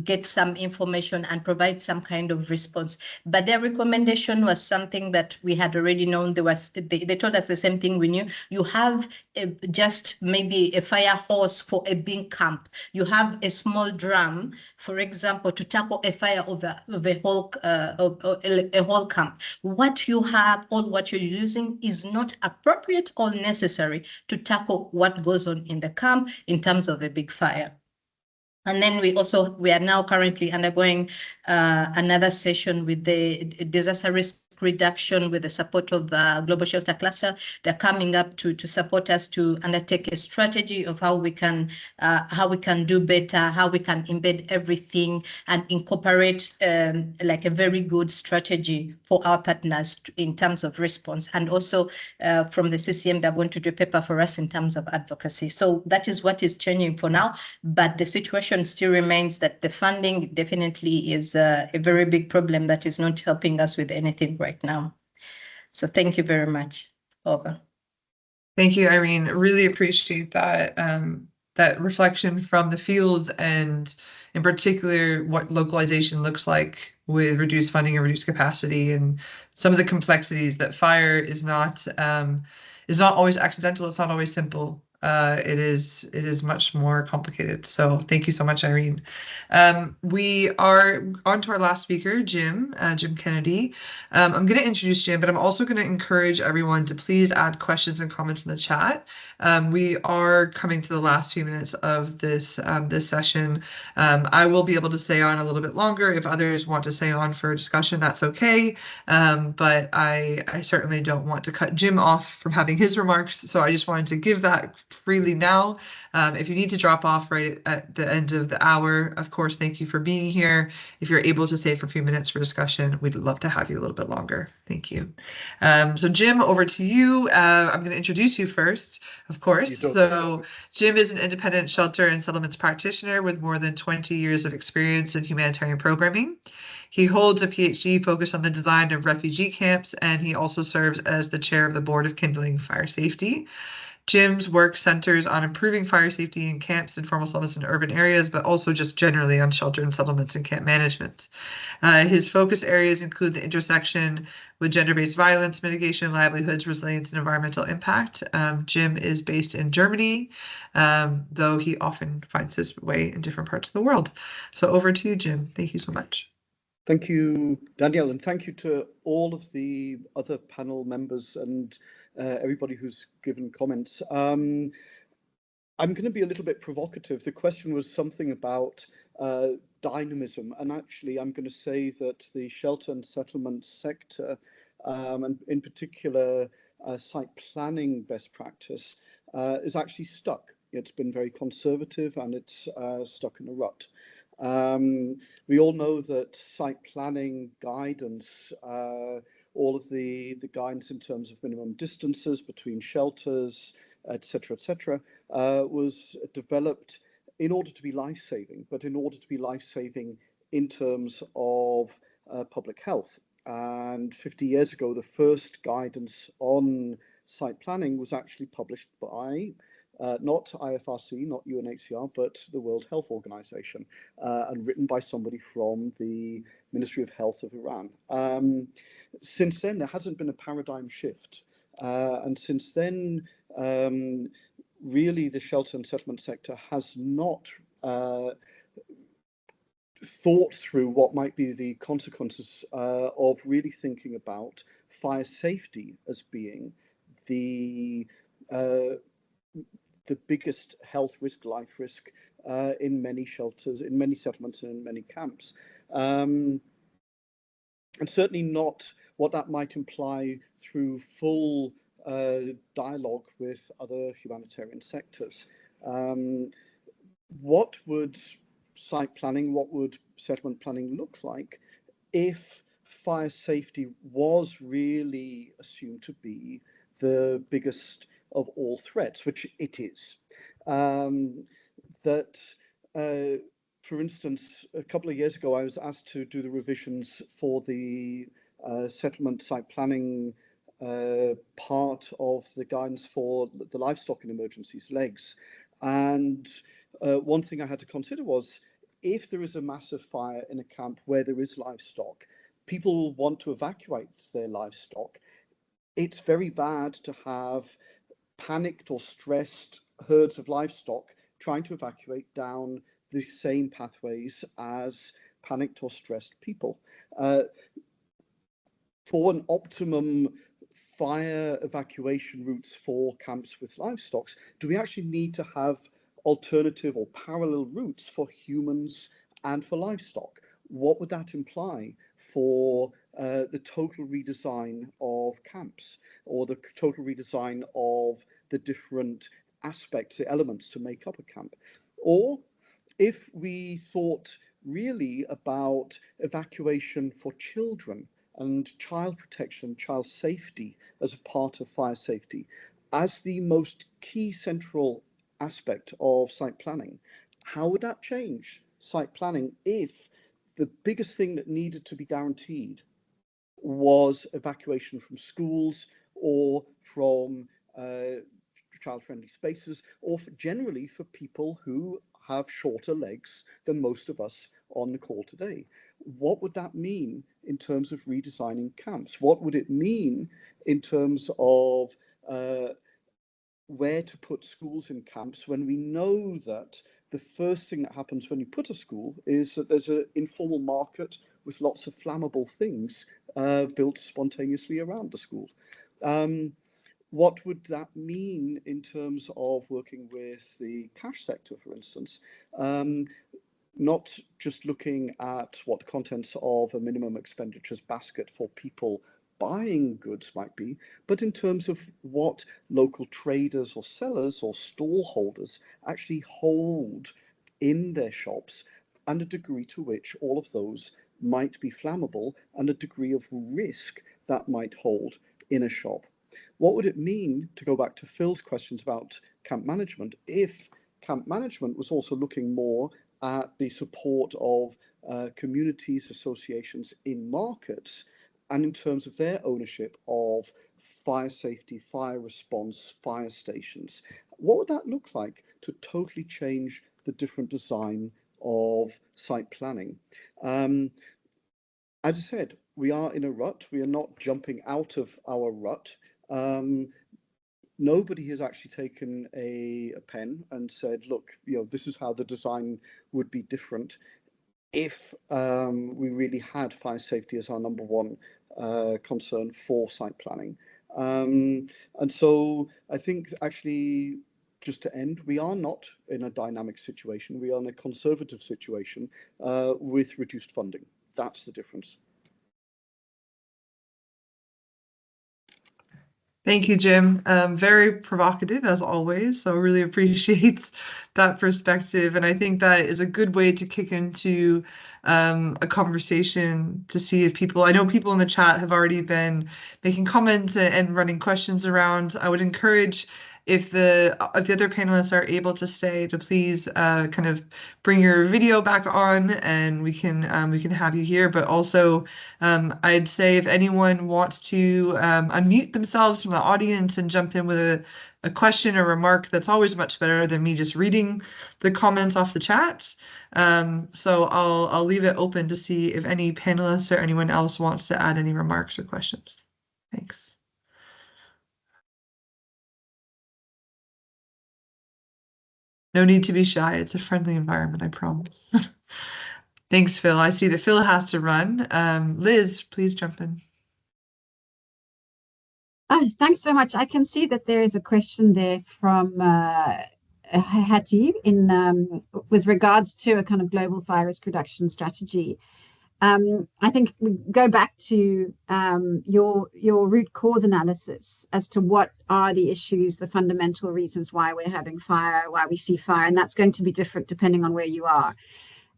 get some information and provide some kind of response. But their recommendation was something that we had already known. They told us the same thing we knew. You have just maybe a fire hose for a big camp. You have a small drum, for example, to tackle a fire of a whole camp. What you have or what you're using is not appropriate or necessary to tackle what goes on in the camp in terms of a big fire. And then we are now currently undergoing another session with the disaster risk reduction with the support of Global Shelter Cluster. They're coming up to support us to undertake a strategy of how we can do better, how we can embed everything and incorporate like a very good strategy for our partners in terms of response. And also from the CCM, they're going to do a paper for us in terms of advocacy. So that is what is changing for now. But the situation still remains that the funding definitely is a very big problem that is not helping us with anything right now. So thank you very much. Over. Thank you, Irene. Really appreciate that that reflection from the fields, and in particular what localization looks like with reduced funding and reduced capacity, and some of the complexities that fire is not always accidental. It's not always simple. It is much more complicated. So thank you so much, Irene. We are on to our last speaker, Jim Kennedy. I'm going to introduce Jim, but I'm also going to encourage everyone to please add questions and comments in the chat. We are coming to the last few minutes of this session. I will be able to stay on a little bit longer. If others want to stay on for a discussion, that's okay. But I certainly don't want to cut Jim off from having his remarks. So I just wanted to give that freely now. If you need to drop off right at the end of the hour, of course, thank you for being here. If you're able to stay for a few minutes for discussion, we'd love to have you a little bit longer. Thank you. So Jim, over to you. I'm going to introduce you first, of course. So Jim is an independent shelter and settlements practitioner with more than 20 years of experience in humanitarian programming. He holds a PhD focused on the design of refugee camps, and he also serves as the chair of the board of Kindling Fire Safety. Jim's work centers on improving fire safety in camps, informal settlements, and urban areas, but also just generally on shelter and settlements and camp management. His focus areas include the intersection with gender-based violence mitigation, livelihoods, resilience, and environmental impact. Jim is based in Germany, though he often finds his way in different parts of the world. So over to you, Jim. Thank you so much. Thank you, Danielle, and thank you to all of the other panel members and everybody who's given comments. I'm going to be a little bit provocative. The question was something about dynamism, and actually I'm going to say that the shelter and settlement sector, and in particular site planning best practice, is actually stuck. It's been very conservative and it's stuck in a rut. We all know that site planning guidance, all of the guidance in terms of minimum distances between shelters, etc., was developed in order to be life-saving, but in order to be life-saving in terms of public health. And 50 years ago, the first guidance on site planning was actually published by not IFRC, not UNHCR, but the World Health Organization, and written by somebody from the Ministry of Health of Iran. Since then, there hasn't been a paradigm shift. And since then, really, the shelter and settlement sector has not thought through what might be the consequences of really thinking about fire safety as being the biggest health risk, life risk in many shelters, in many settlements, and in many camps. And certainly not what that might imply through full dialogue with other humanitarian sectors. What would site planning, what would settlement planning look like if fire safety was really assumed to be the biggest of all threats, which it is? That for instance, a couple of years ago, I was asked to do the revisions for the settlement site planning part of the guidance for the livestock in emergencies, legs. And one thing I had to consider was, if there is a massive fire in a camp where there is livestock, people want to evacuate their livestock. It's very bad to have panicked or stressed herds of livestock trying to evacuate down the same pathways as panicked or stressed people. For an optimum fire evacuation routes for camps with livestock, do we actually need to have alternative or parallel routes for humans and for livestock? What would that imply for the total redesign of camps, or the total redesign of the different aspects, the elements to make up a camp? Or if we thought really about evacuation for children and child protection, child safety as a part of fire safety, as the most key central aspect of site planning, how would that change site planning if the biggest thing that needed to be guaranteed was evacuation from schools or from child-friendly spaces, or generally for people who have shorter legs than most of us on the call today? What would that mean in terms of redesigning camps? What would it mean in terms of where to put schools in camps, when we know that the first thing that happens when you put a school is that there's an informal market with lots of flammable things built spontaneously around the school? What would that mean in terms of working with the cash sector, for instance? Not just looking at what the contents of a minimum expenditures basket for people buying goods might be, but in terms of what local traders or sellers or stall holders actually hold in their shops, and a degree to which all of those might be flammable, and a degree of risk that might hold in a shop. What would it mean, to go back to Phil's questions about camp management, if camp management was also looking more at the support of communities, associations in markets, and in terms of their ownership of fire safety, fire response, fire stations? What would that look like to totally change the different design of site planning? As I said, we are in a rut. We are not jumping out of our rut. Nobody has actually taken a pen and said, look, this is how the design would be different if we really had fire safety as our number one concern for site planning. And so I think, actually, just to end, we are not in a dynamic situation. We are in a conservative situation with reduced funding. That's the difference. Thank you, Jim. Very provocative as always. So really appreciate that perspective. And I think that is a good way to kick into a conversation to see if people, I know people in the chat have already been making comments and running questions around. I would encourage, if the other panelists are able to stay, to please kind of bring your video back on, and we can have you here. But also, I'd say if anyone wants to unmute themselves from the audience and jump in with a question or remark, that's always much better than me just reading the comments off the chat. So I'll leave it open to see if any panelists or anyone else wants to add any remarks or questions. Thanks. No need to be shy. It's a friendly environment, I promise. Thanks, Phil. I see that Phil has to run. Liz, please jump in. Oh, thanks so much. I can see that there is a question there from Hattie with regards to a kind of global fire risk reduction strategy. I think we go back to your root cause analysis as to what are the issues, the fundamental reasons why we're having fire, why we see fire, and that's going to be different depending on where you are.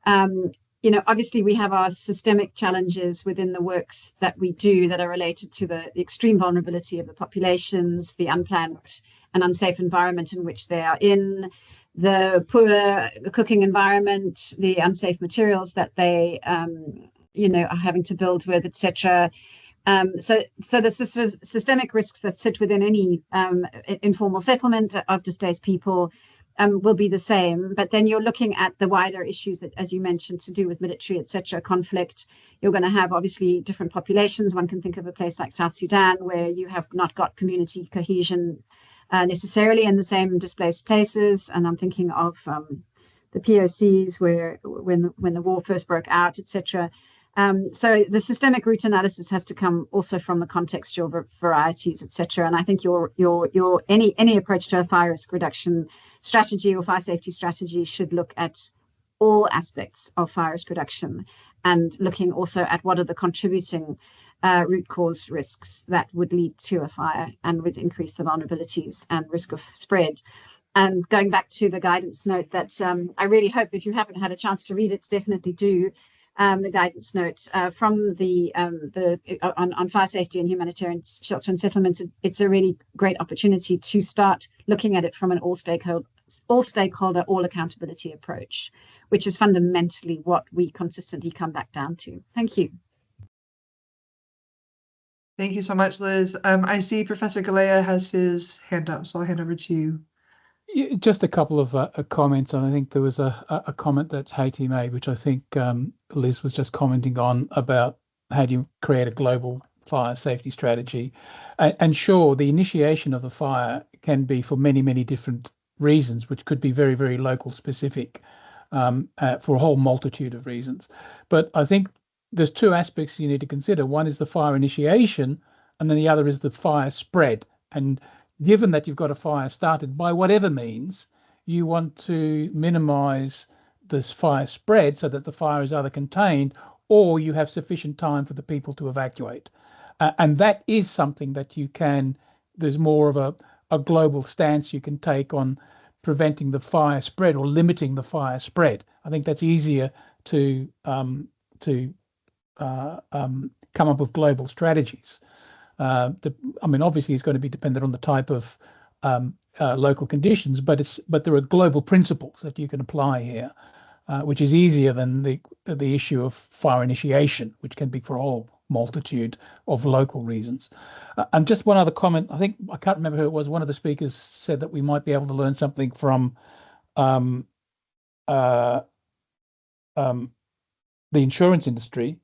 Obviously we have our systemic challenges within the works that we do that are related to the extreme vulnerability of the populations, the unplanned and unsafe environment in which they are in, the poor cooking environment, the unsafe materials that they, are having to build with, etc. So the systemic risks that sit within any informal settlement of displaced people will be the same. But then you're looking at the wider issues that, as you mentioned, to do with military, etc., conflict. You're going to have obviously different populations. One can think of a place like South Sudan, where you have not got community cohesion necessarily in the same displaced places. And I'm thinking of the POCs where when the war first broke out, etc. So the systemic root analysis has to come also from the contextual varieties, etc. And I think any approach to a fire risk reduction strategy or fire safety strategy should look at all aspects of fire risk reduction, and looking also at what are the contributing root cause risks that would lead to a fire and would increase the vulnerabilities and risk of spread. And going back to the guidance note that I really hope, if you haven't had a chance to read it, definitely do. The guidance note from on fire safety and humanitarian shelter and settlements. It's a really great opportunity to start looking at it from an all stakeholder, all accountability approach, which is fundamentally what we consistently come back down to. Thank you. Thank you so much, Liz. I see Professor Galea has his hand up, so I'll hand over to you. Just a couple of comments, and I think there was a comment that Haiti made, which I think Liz was just commenting on, about how do you create a global fire safety strategy. And sure, the initiation of the fire can be for many, many different reasons, which could be very, very local specific for a whole multitude of reasons. But I think there's two aspects you need to consider. One is the fire initiation, and then the other is the fire spread. And given that you've got a fire started by whatever means, you want to minimize this fire spread so that the fire is either contained or you have sufficient time for the people to evacuate. And that is something that there's more of a global stance you can take on preventing the fire spread or limiting the fire spread. I think that's easier to come up with global strategies. Obviously, it's going to be dependent on the type of local conditions, but there are global principles that you can apply here, which is easier than the issue of fire initiation, which can be for a whole multitude of local reasons. And just one other comment. I can't remember who it was. One of the speakers said that we might be able to learn something from the insurance industry.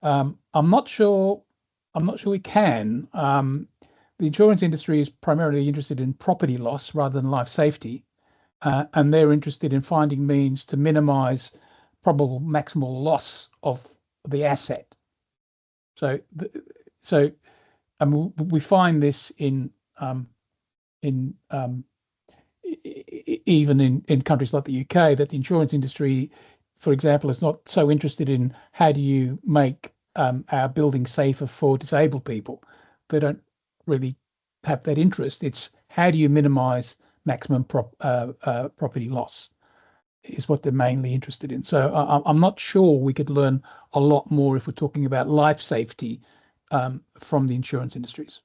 I'm not sure we can. The insurance industry is primarily interested in property loss rather than life safety, and they're interested in finding means to minimize probable maximal loss of the asset. So we find this even in countries like the UK, that the insurance industry, for example, is not so interested in how do you make our buildings safer for disabled people. They don't really have that interest. It's how do you minimize maximum property loss is what they're mainly interested in. So I'm not sure we could learn a lot more if we're talking about life safety from the insurance industries.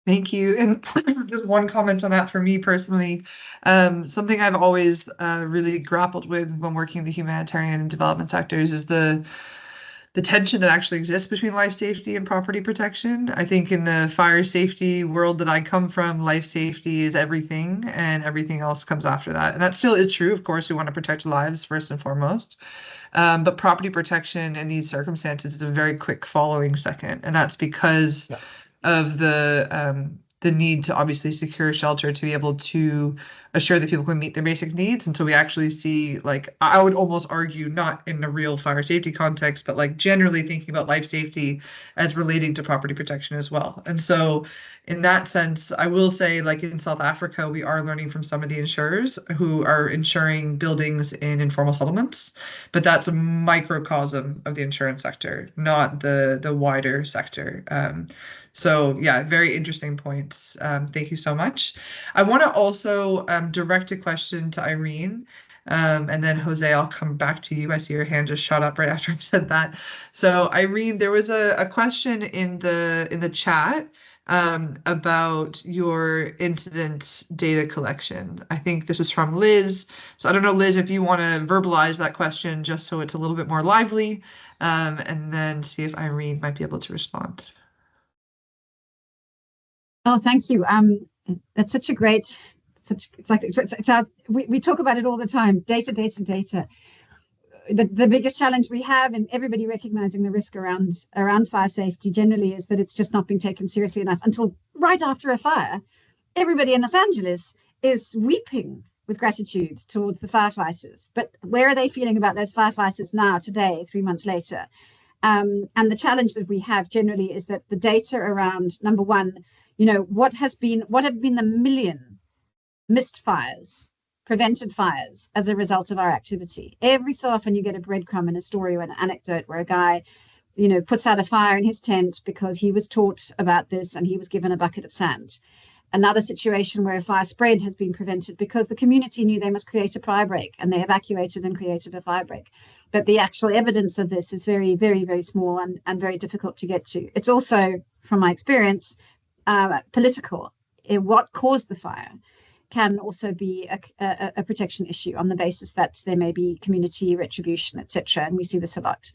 Thank you. And just one comment on that for me personally. Something I've always really grappled with when working in the humanitarian and development sectors is the tension that actually exists between life safety and property protection. I think in the fire safety world that I come from, life safety is everything, and everything else comes after that. And that still is true. Of course, we want to protect lives first and foremost. But property protection in these circumstances is a very quick following second. And that's because of the the need to obviously secure shelter to be able to assure that people can meet their basic needs. And so we actually see, like, I would almost argue, not in a real fire safety context, but like generally thinking about life safety as relating to property protection as well. And so in that sense, I will say, like in South Africa, we are learning from some of the insurers who are insuring buildings in informal settlements, but that's a microcosm of the insurance sector, not the wider sector. So yeah, very interesting points. Thank you so much. I want to also direct a question to Irene. And then Jose, I'll come back to you. I see your hand just shot up right after I said that. So Irene, there was a question in the chat about your incident data collection. I think this was from Liz. So I don't know, Liz, if you want to verbalize that question just so it's a little bit more lively, and then see if Irene might be able to respond. Oh, thank you. That's such a great, we talk about it all the time, data, data, data. The biggest challenge we have, and everybody recognizing the risk around fire safety generally, is that it's just not being taken seriously enough until right after a fire. Everybody in Los Angeles is weeping with gratitude towards the firefighters. But where are they feeling about those firefighters now, today, 3 months later? And the challenge that we have generally is that the data around, number one, what have been the million missed fires, prevented fires as a result of our activity. Every so often you get a breadcrumb in a story or an anecdote where a guy, puts out a fire in his tent because he was taught about this and he was given a bucket of sand. Another situation where a fire spread has been prevented because the community knew they must create a fire break and they evacuated and created a fire break. But the actual evidence of this is very, very, very small and very difficult to get to. It's also, from my experience, political. What caused the fire can also be a protection issue on the basis that there may be community retribution, etc. And we see this a lot.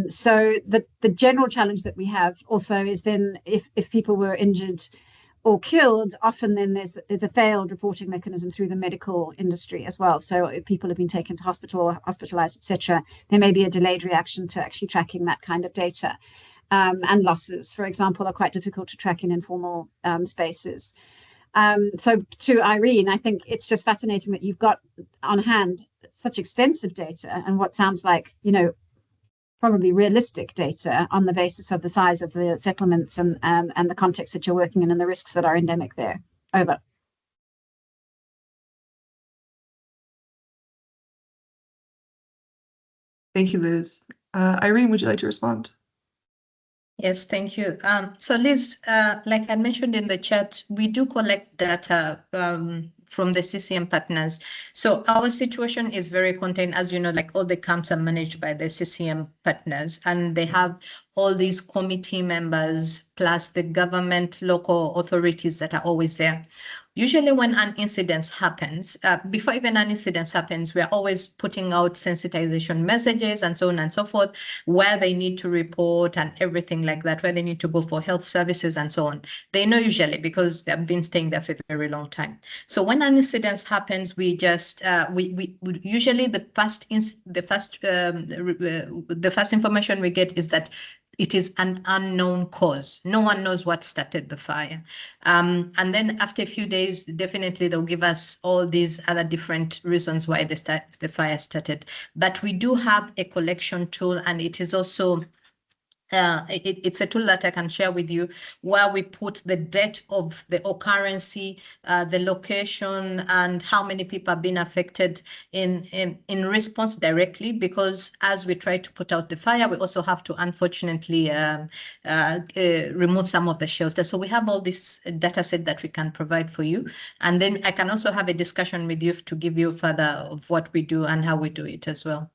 So the general challenge that we have also is then if people were injured or killed, often then there's a failed reporting mechanism through the medical industry as well. So if people have been taken to hospital or hospitalized, etc., there may be a delayed reaction to actually tracking that kind of data. And losses, for example, are quite difficult to track in informal spaces. So to Irene, I think it's just fascinating that you've got on hand such extensive data and what sounds like, probably realistic data on the basis of the size of the settlements and the context that you're working in and the risks that are endemic there. Over. Thank you, Liz. Irene, would you like to respond? Yes, thank you. So Liz, like I mentioned in the chat, we do collect data from the CCM partners. So our situation is very contained. As you know, like all the camps are managed by the CCM partners, and they have all these committee members, plus the government, local authorities that are always there. Usually when an incident happens, before even an incident happens, we're always putting out sensitization messages and so on and so forth, where they need to report and everything like that, where they need to go for health services and so on. They know usually because they've been staying there for a very long time. So when an incident happens, we just, we usually the first information we get is that it is an unknown cause. No one knows what started the fire. And then after a few days, definitely they'll give us all these other different reasons why the fire started. But we do have a collection tool, and it is also it's a tool that I can share with you, where we put the date of the occurrence, the location, and how many people have been affected in response directly. Because as we try to put out the fire, we also have to unfortunately remove some of the shelters. So we have all this data set that we can provide for you, and then I can also have a discussion with you to give you further of what we do and how we do it as well.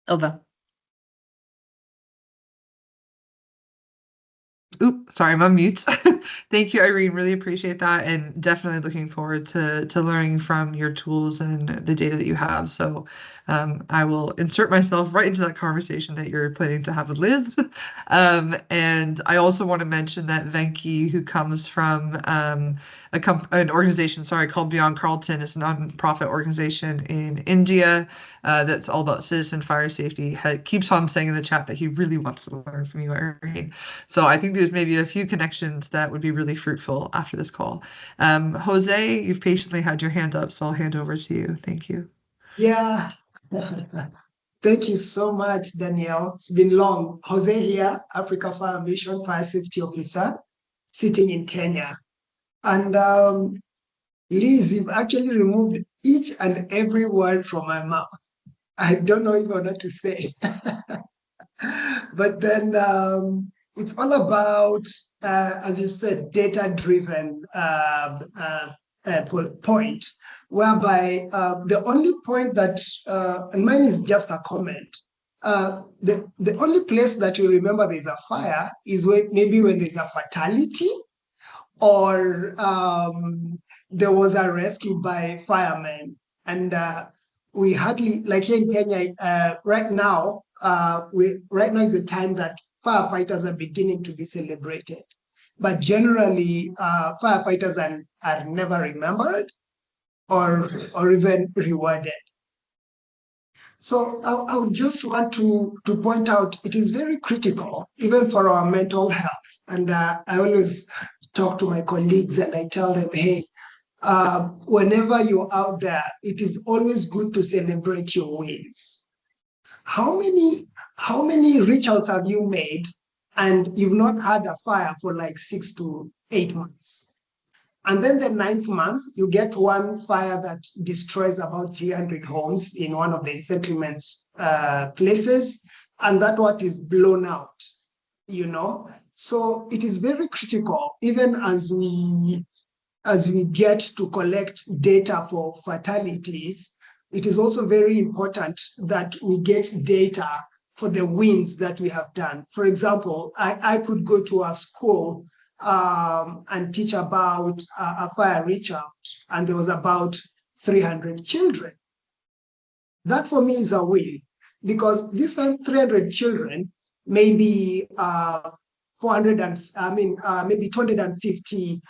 Over. Oop, sorry, I'm on mute. Thank you, Irene. Really appreciate that, and definitely looking forward to learning from your tools and the data that you have. So I will insert myself right into that conversation that you're planning to have with Liz. And I also want to mention that Venki, who comes from an organization, called Beyond Carlton, is a nonprofit organization in India that's all about citizen fire safety, keeps on saying in the chat that he really wants to learn from you, Irene. So I think there's maybe a few connections that would be really fruitful after this call. Jose, you've patiently had your hand up, so I'll hand over to you. Thank you. Yeah. Thank you so much, Danielle. It's been long. Jose here, Africa Fire Mission Fire Safety Officer, sitting in Kenya. And Liz, you've actually removed each and every word from my mouth. I don't know even what to say. But then it's all about, as you said, data-driven point, whereby the only point that, and mine is just a comment, the only place that you remember there's a fire is maybe when there's a fatality, or there was a rescue by firemen. And we hardly, like here in Kenya, right now is the time that firefighters are beginning to be celebrated. But generally, firefighters are never remembered or even rewarded. So I would just want to point out, it is very critical, even for our mental health. And I always talk to my colleagues and I tell them, hey, whenever you're out there, it is always good to celebrate your wins. How many reach outs have you made and you've not had a fire for like 6 to 8 months? And then the 9th month, you get one fire that destroys about 300 homes in one of the settlement places, and that what is blown out, you know? So it is very critical, even as we get to collect data for fatalities, it is also very important that we get data for the wins that we have done. For example, I could go to a school and teach about a fire reach out, and there was about 300 children. That for me is a win, because these 300 children, maybe 250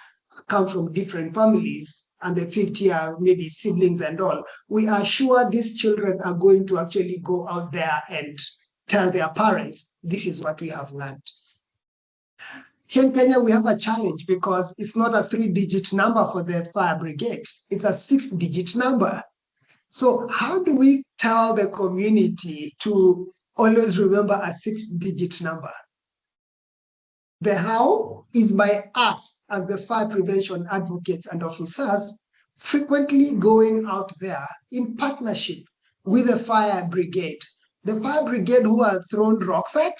come from different families, and the 50 are maybe siblings and all. We are sure these children are going to actually go out there and tell their parents, this is what we have learned. Here in Kenya, we have a challenge because it's not a 3-digit number for the fire brigade. It's a 6-digit number. So how do we tell the community to always remember a 6-digit number? The how is by us as the fire prevention advocates and officers frequently going out there in partnership with the fire brigade. The fire brigade who are thrown rocks at,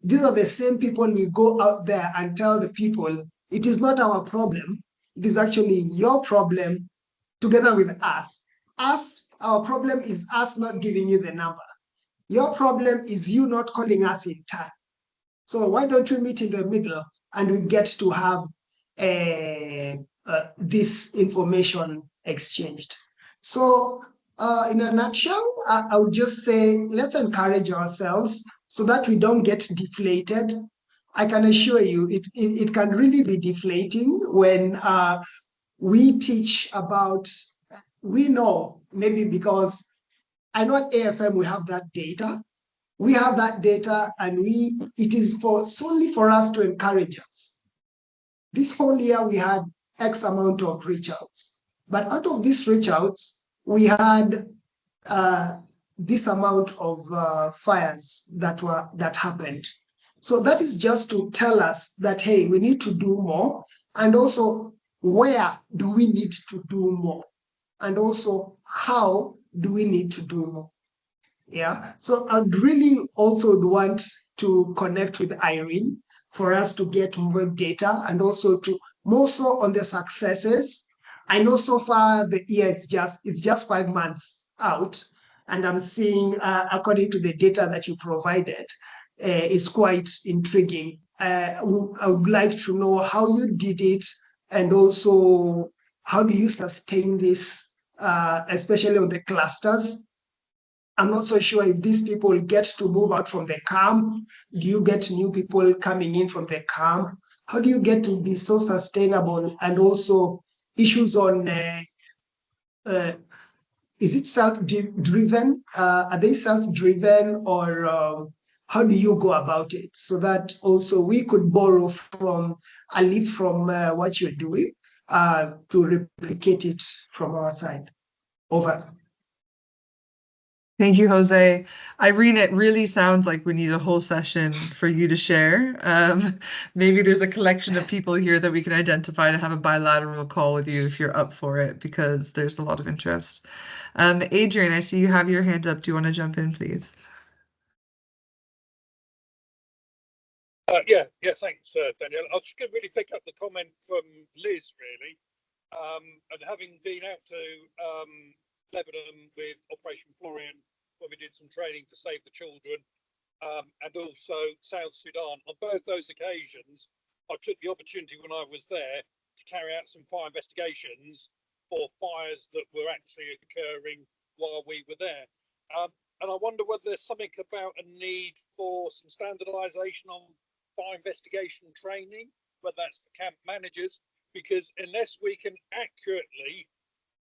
these are the same people we go out there and tell the people, it is not our problem, it is actually your problem together with us. Our problem is us not giving you the number. Your problem is you not calling us in time. So why don't we meet in the middle and we get to have this information exchanged? So in a nutshell, I would just say, let's encourage ourselves so that we don't get deflated. I can assure you, it can really be deflating when we teach about, we know, maybe because I know at AFM we have that data. We have that data, and it is solely for us to encourage us. This whole year we had X amount of reach outs, but out of these reach outs, we had this amount of fires that happened. So that is just to tell us that, hey, we need to do more, and also where do we need to do more, and also how do we need to do more. Yeah, so I'd really also want to connect with Irene for us to get more data, and also to more so on the successes. I know so far the year it's just 5 months out, and I'm seeing according to the data that you provided, is quite intriguing. I would like to know how you did it, and also how do you sustain this, especially on the clusters. I'm not so sure if these people get to move out from the camp. Do you get new people coming in from the camp? How do you get to be so sustainable? And also issues on, is it self-driven? Are they self-driven, or how do you go about it? So that also we could borrow from a leaf from what you're doing to replicate it from our side. Over. Thank you, Jose. Irene, it really sounds like we need a whole session for you to share. Maybe there's a collection of people here that we can identify to have a bilateral call with you if you're up for it, because there's a lot of interest. Adrian, I see you have your hand up. Do you want to jump in, please? Yeah, thanks, Danielle. I was just going to really pick up the comment from Liz, really. And having been out to Lebanon with Operation Florian, where we did some training to save the children, and also South Sudan, on both those occasions, I took the opportunity when I was there to carry out some fire investigations for fires that were actually occurring while we were there. And I wonder whether there's something about a need for some standardization on fire investigation training, whether that's for camp managers, because unless we can accurately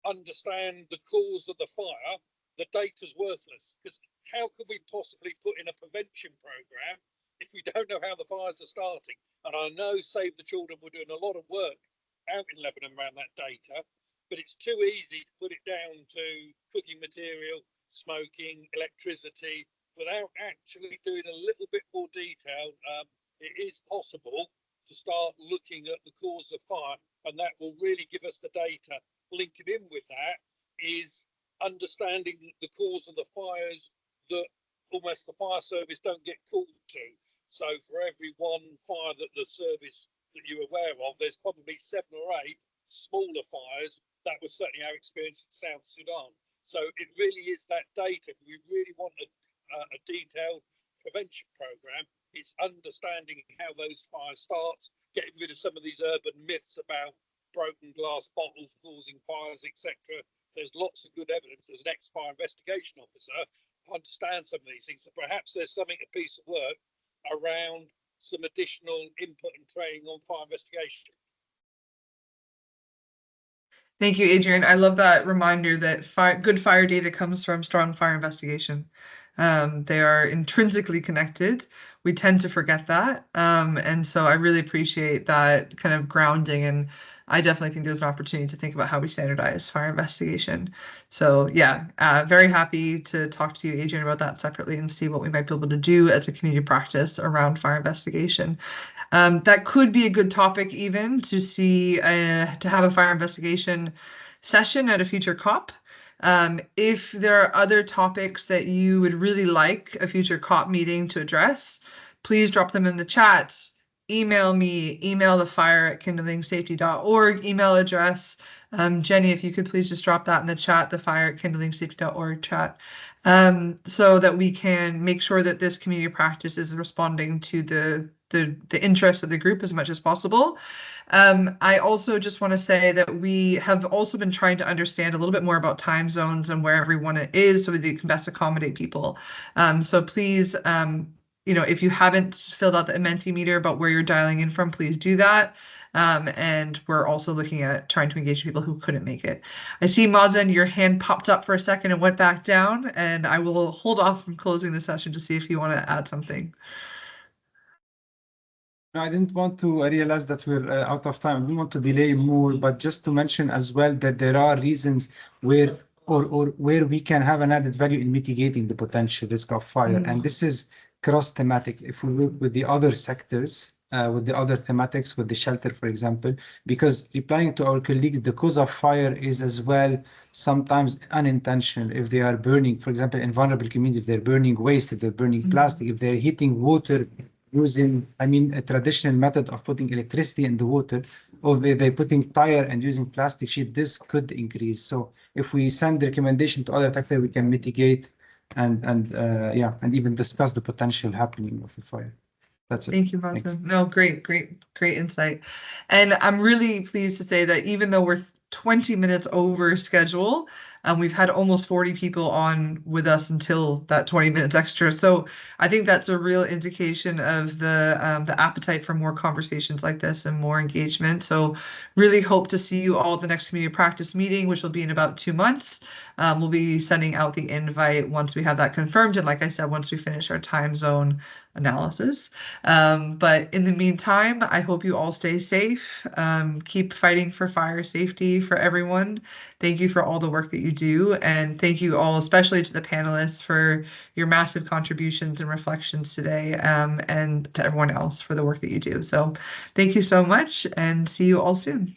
understand the cause of the fire, the data's worthless. Because how could we possibly put in a prevention program if we don't know how the fires are starting? And I know Save the Children were doing a lot of work out in Lebanon around that data, but it's too easy to put it down to cooking material, smoking, electricity, without actually doing a little bit more detail. It is possible to start looking at the cause of fire, and that will really give us the data. Linking in with that is understanding the cause of the fires that almost the fire service don't get called to. So for every one fire that the service that you're aware of, there's probably 7 or 8 smaller fires. That was certainly our experience in South Sudan. So it really is that data. If we really want a detailed prevention program, it's understanding how those fires start, getting rid of some of these urban myths about broken glass bottles causing fires, etc. There's lots of good evidence as an ex-fire investigation officer. I understand some of these things. So perhaps there's something, a piece of work around some additional input and training on fire investigation. Thank you, Adrian. I love that reminder that good fire data comes from strong fire investigation. They are intrinsically connected. We tend to forget that. And so I really appreciate that kind of grounding. And I definitely think there's an opportunity to think about how we standardize fire investigation. So yeah, very happy to talk to you, Adrian, about that separately and see what we might be able to do as a community practice around fire investigation. That could be a good topic even to see to have a fire investigation session at a future COP. If there are other topics that you would really like a future COP meeting to address, please drop them in the chat. Email me, email the fire@kindlingsafety.org email address. Jenny, if you could please just drop that in the chat, the fire@kindlingsafety.org chat, so that we can make sure that this community practice is responding to the interests of the group as much as possible. I also just want to say that we have also been trying to understand a little bit more about time zones and where everyone is so that you can best accommodate people. So please, if you haven't filled out the Mentimeter about where you're dialing in from, please do that. And we're also looking at trying to engage people who couldn't make it. I see, Mazen, your hand popped up for a second and went back down, and I will hold off from closing the session to see if you want to add something. No, I didn't want to realize that we're out of time. I didn't want to delay more, but just to mention as well that there are reasons where where we can have an added value in mitigating the potential risk of fire. And this is cross-thematic. If we look with the other sectors, with the other thematics, with the shelter, for example, because replying to our colleagues, the cause of fire is as well sometimes unintentional. If they are burning, for example, in vulnerable communities, if they're burning waste, if they're burning plastic, if they're heating water using, a traditional method of putting electricity in the water, or they're putting tire and using plastic sheet, this could increase. So if we send the recommendation to other factors, we can mitigate and even discuss the potential happening of the fire. That's it. Thank you, Mazen. No, great insight. And I'm really pleased to say that even though we're 20 minutes over schedule, We've had almost 40 people on with us until that 20 minutes extra. So I think that's a real indication of the appetite for more conversations like this and more engagement. So really hope to see you all at the next community practice meeting, which will be in about 2 months. We'll be sending out the invite once we have that confirmed. And like I said, once we finish our time zone analysis. But in the meantime, I hope you all stay safe. Keep fighting for fire safety for everyone. Thank you for all the work that you do. And thank you all, especially to the panelists, for your massive contributions and reflections today, and to everyone else for the work that you do. So thank you so much, and see you all soon.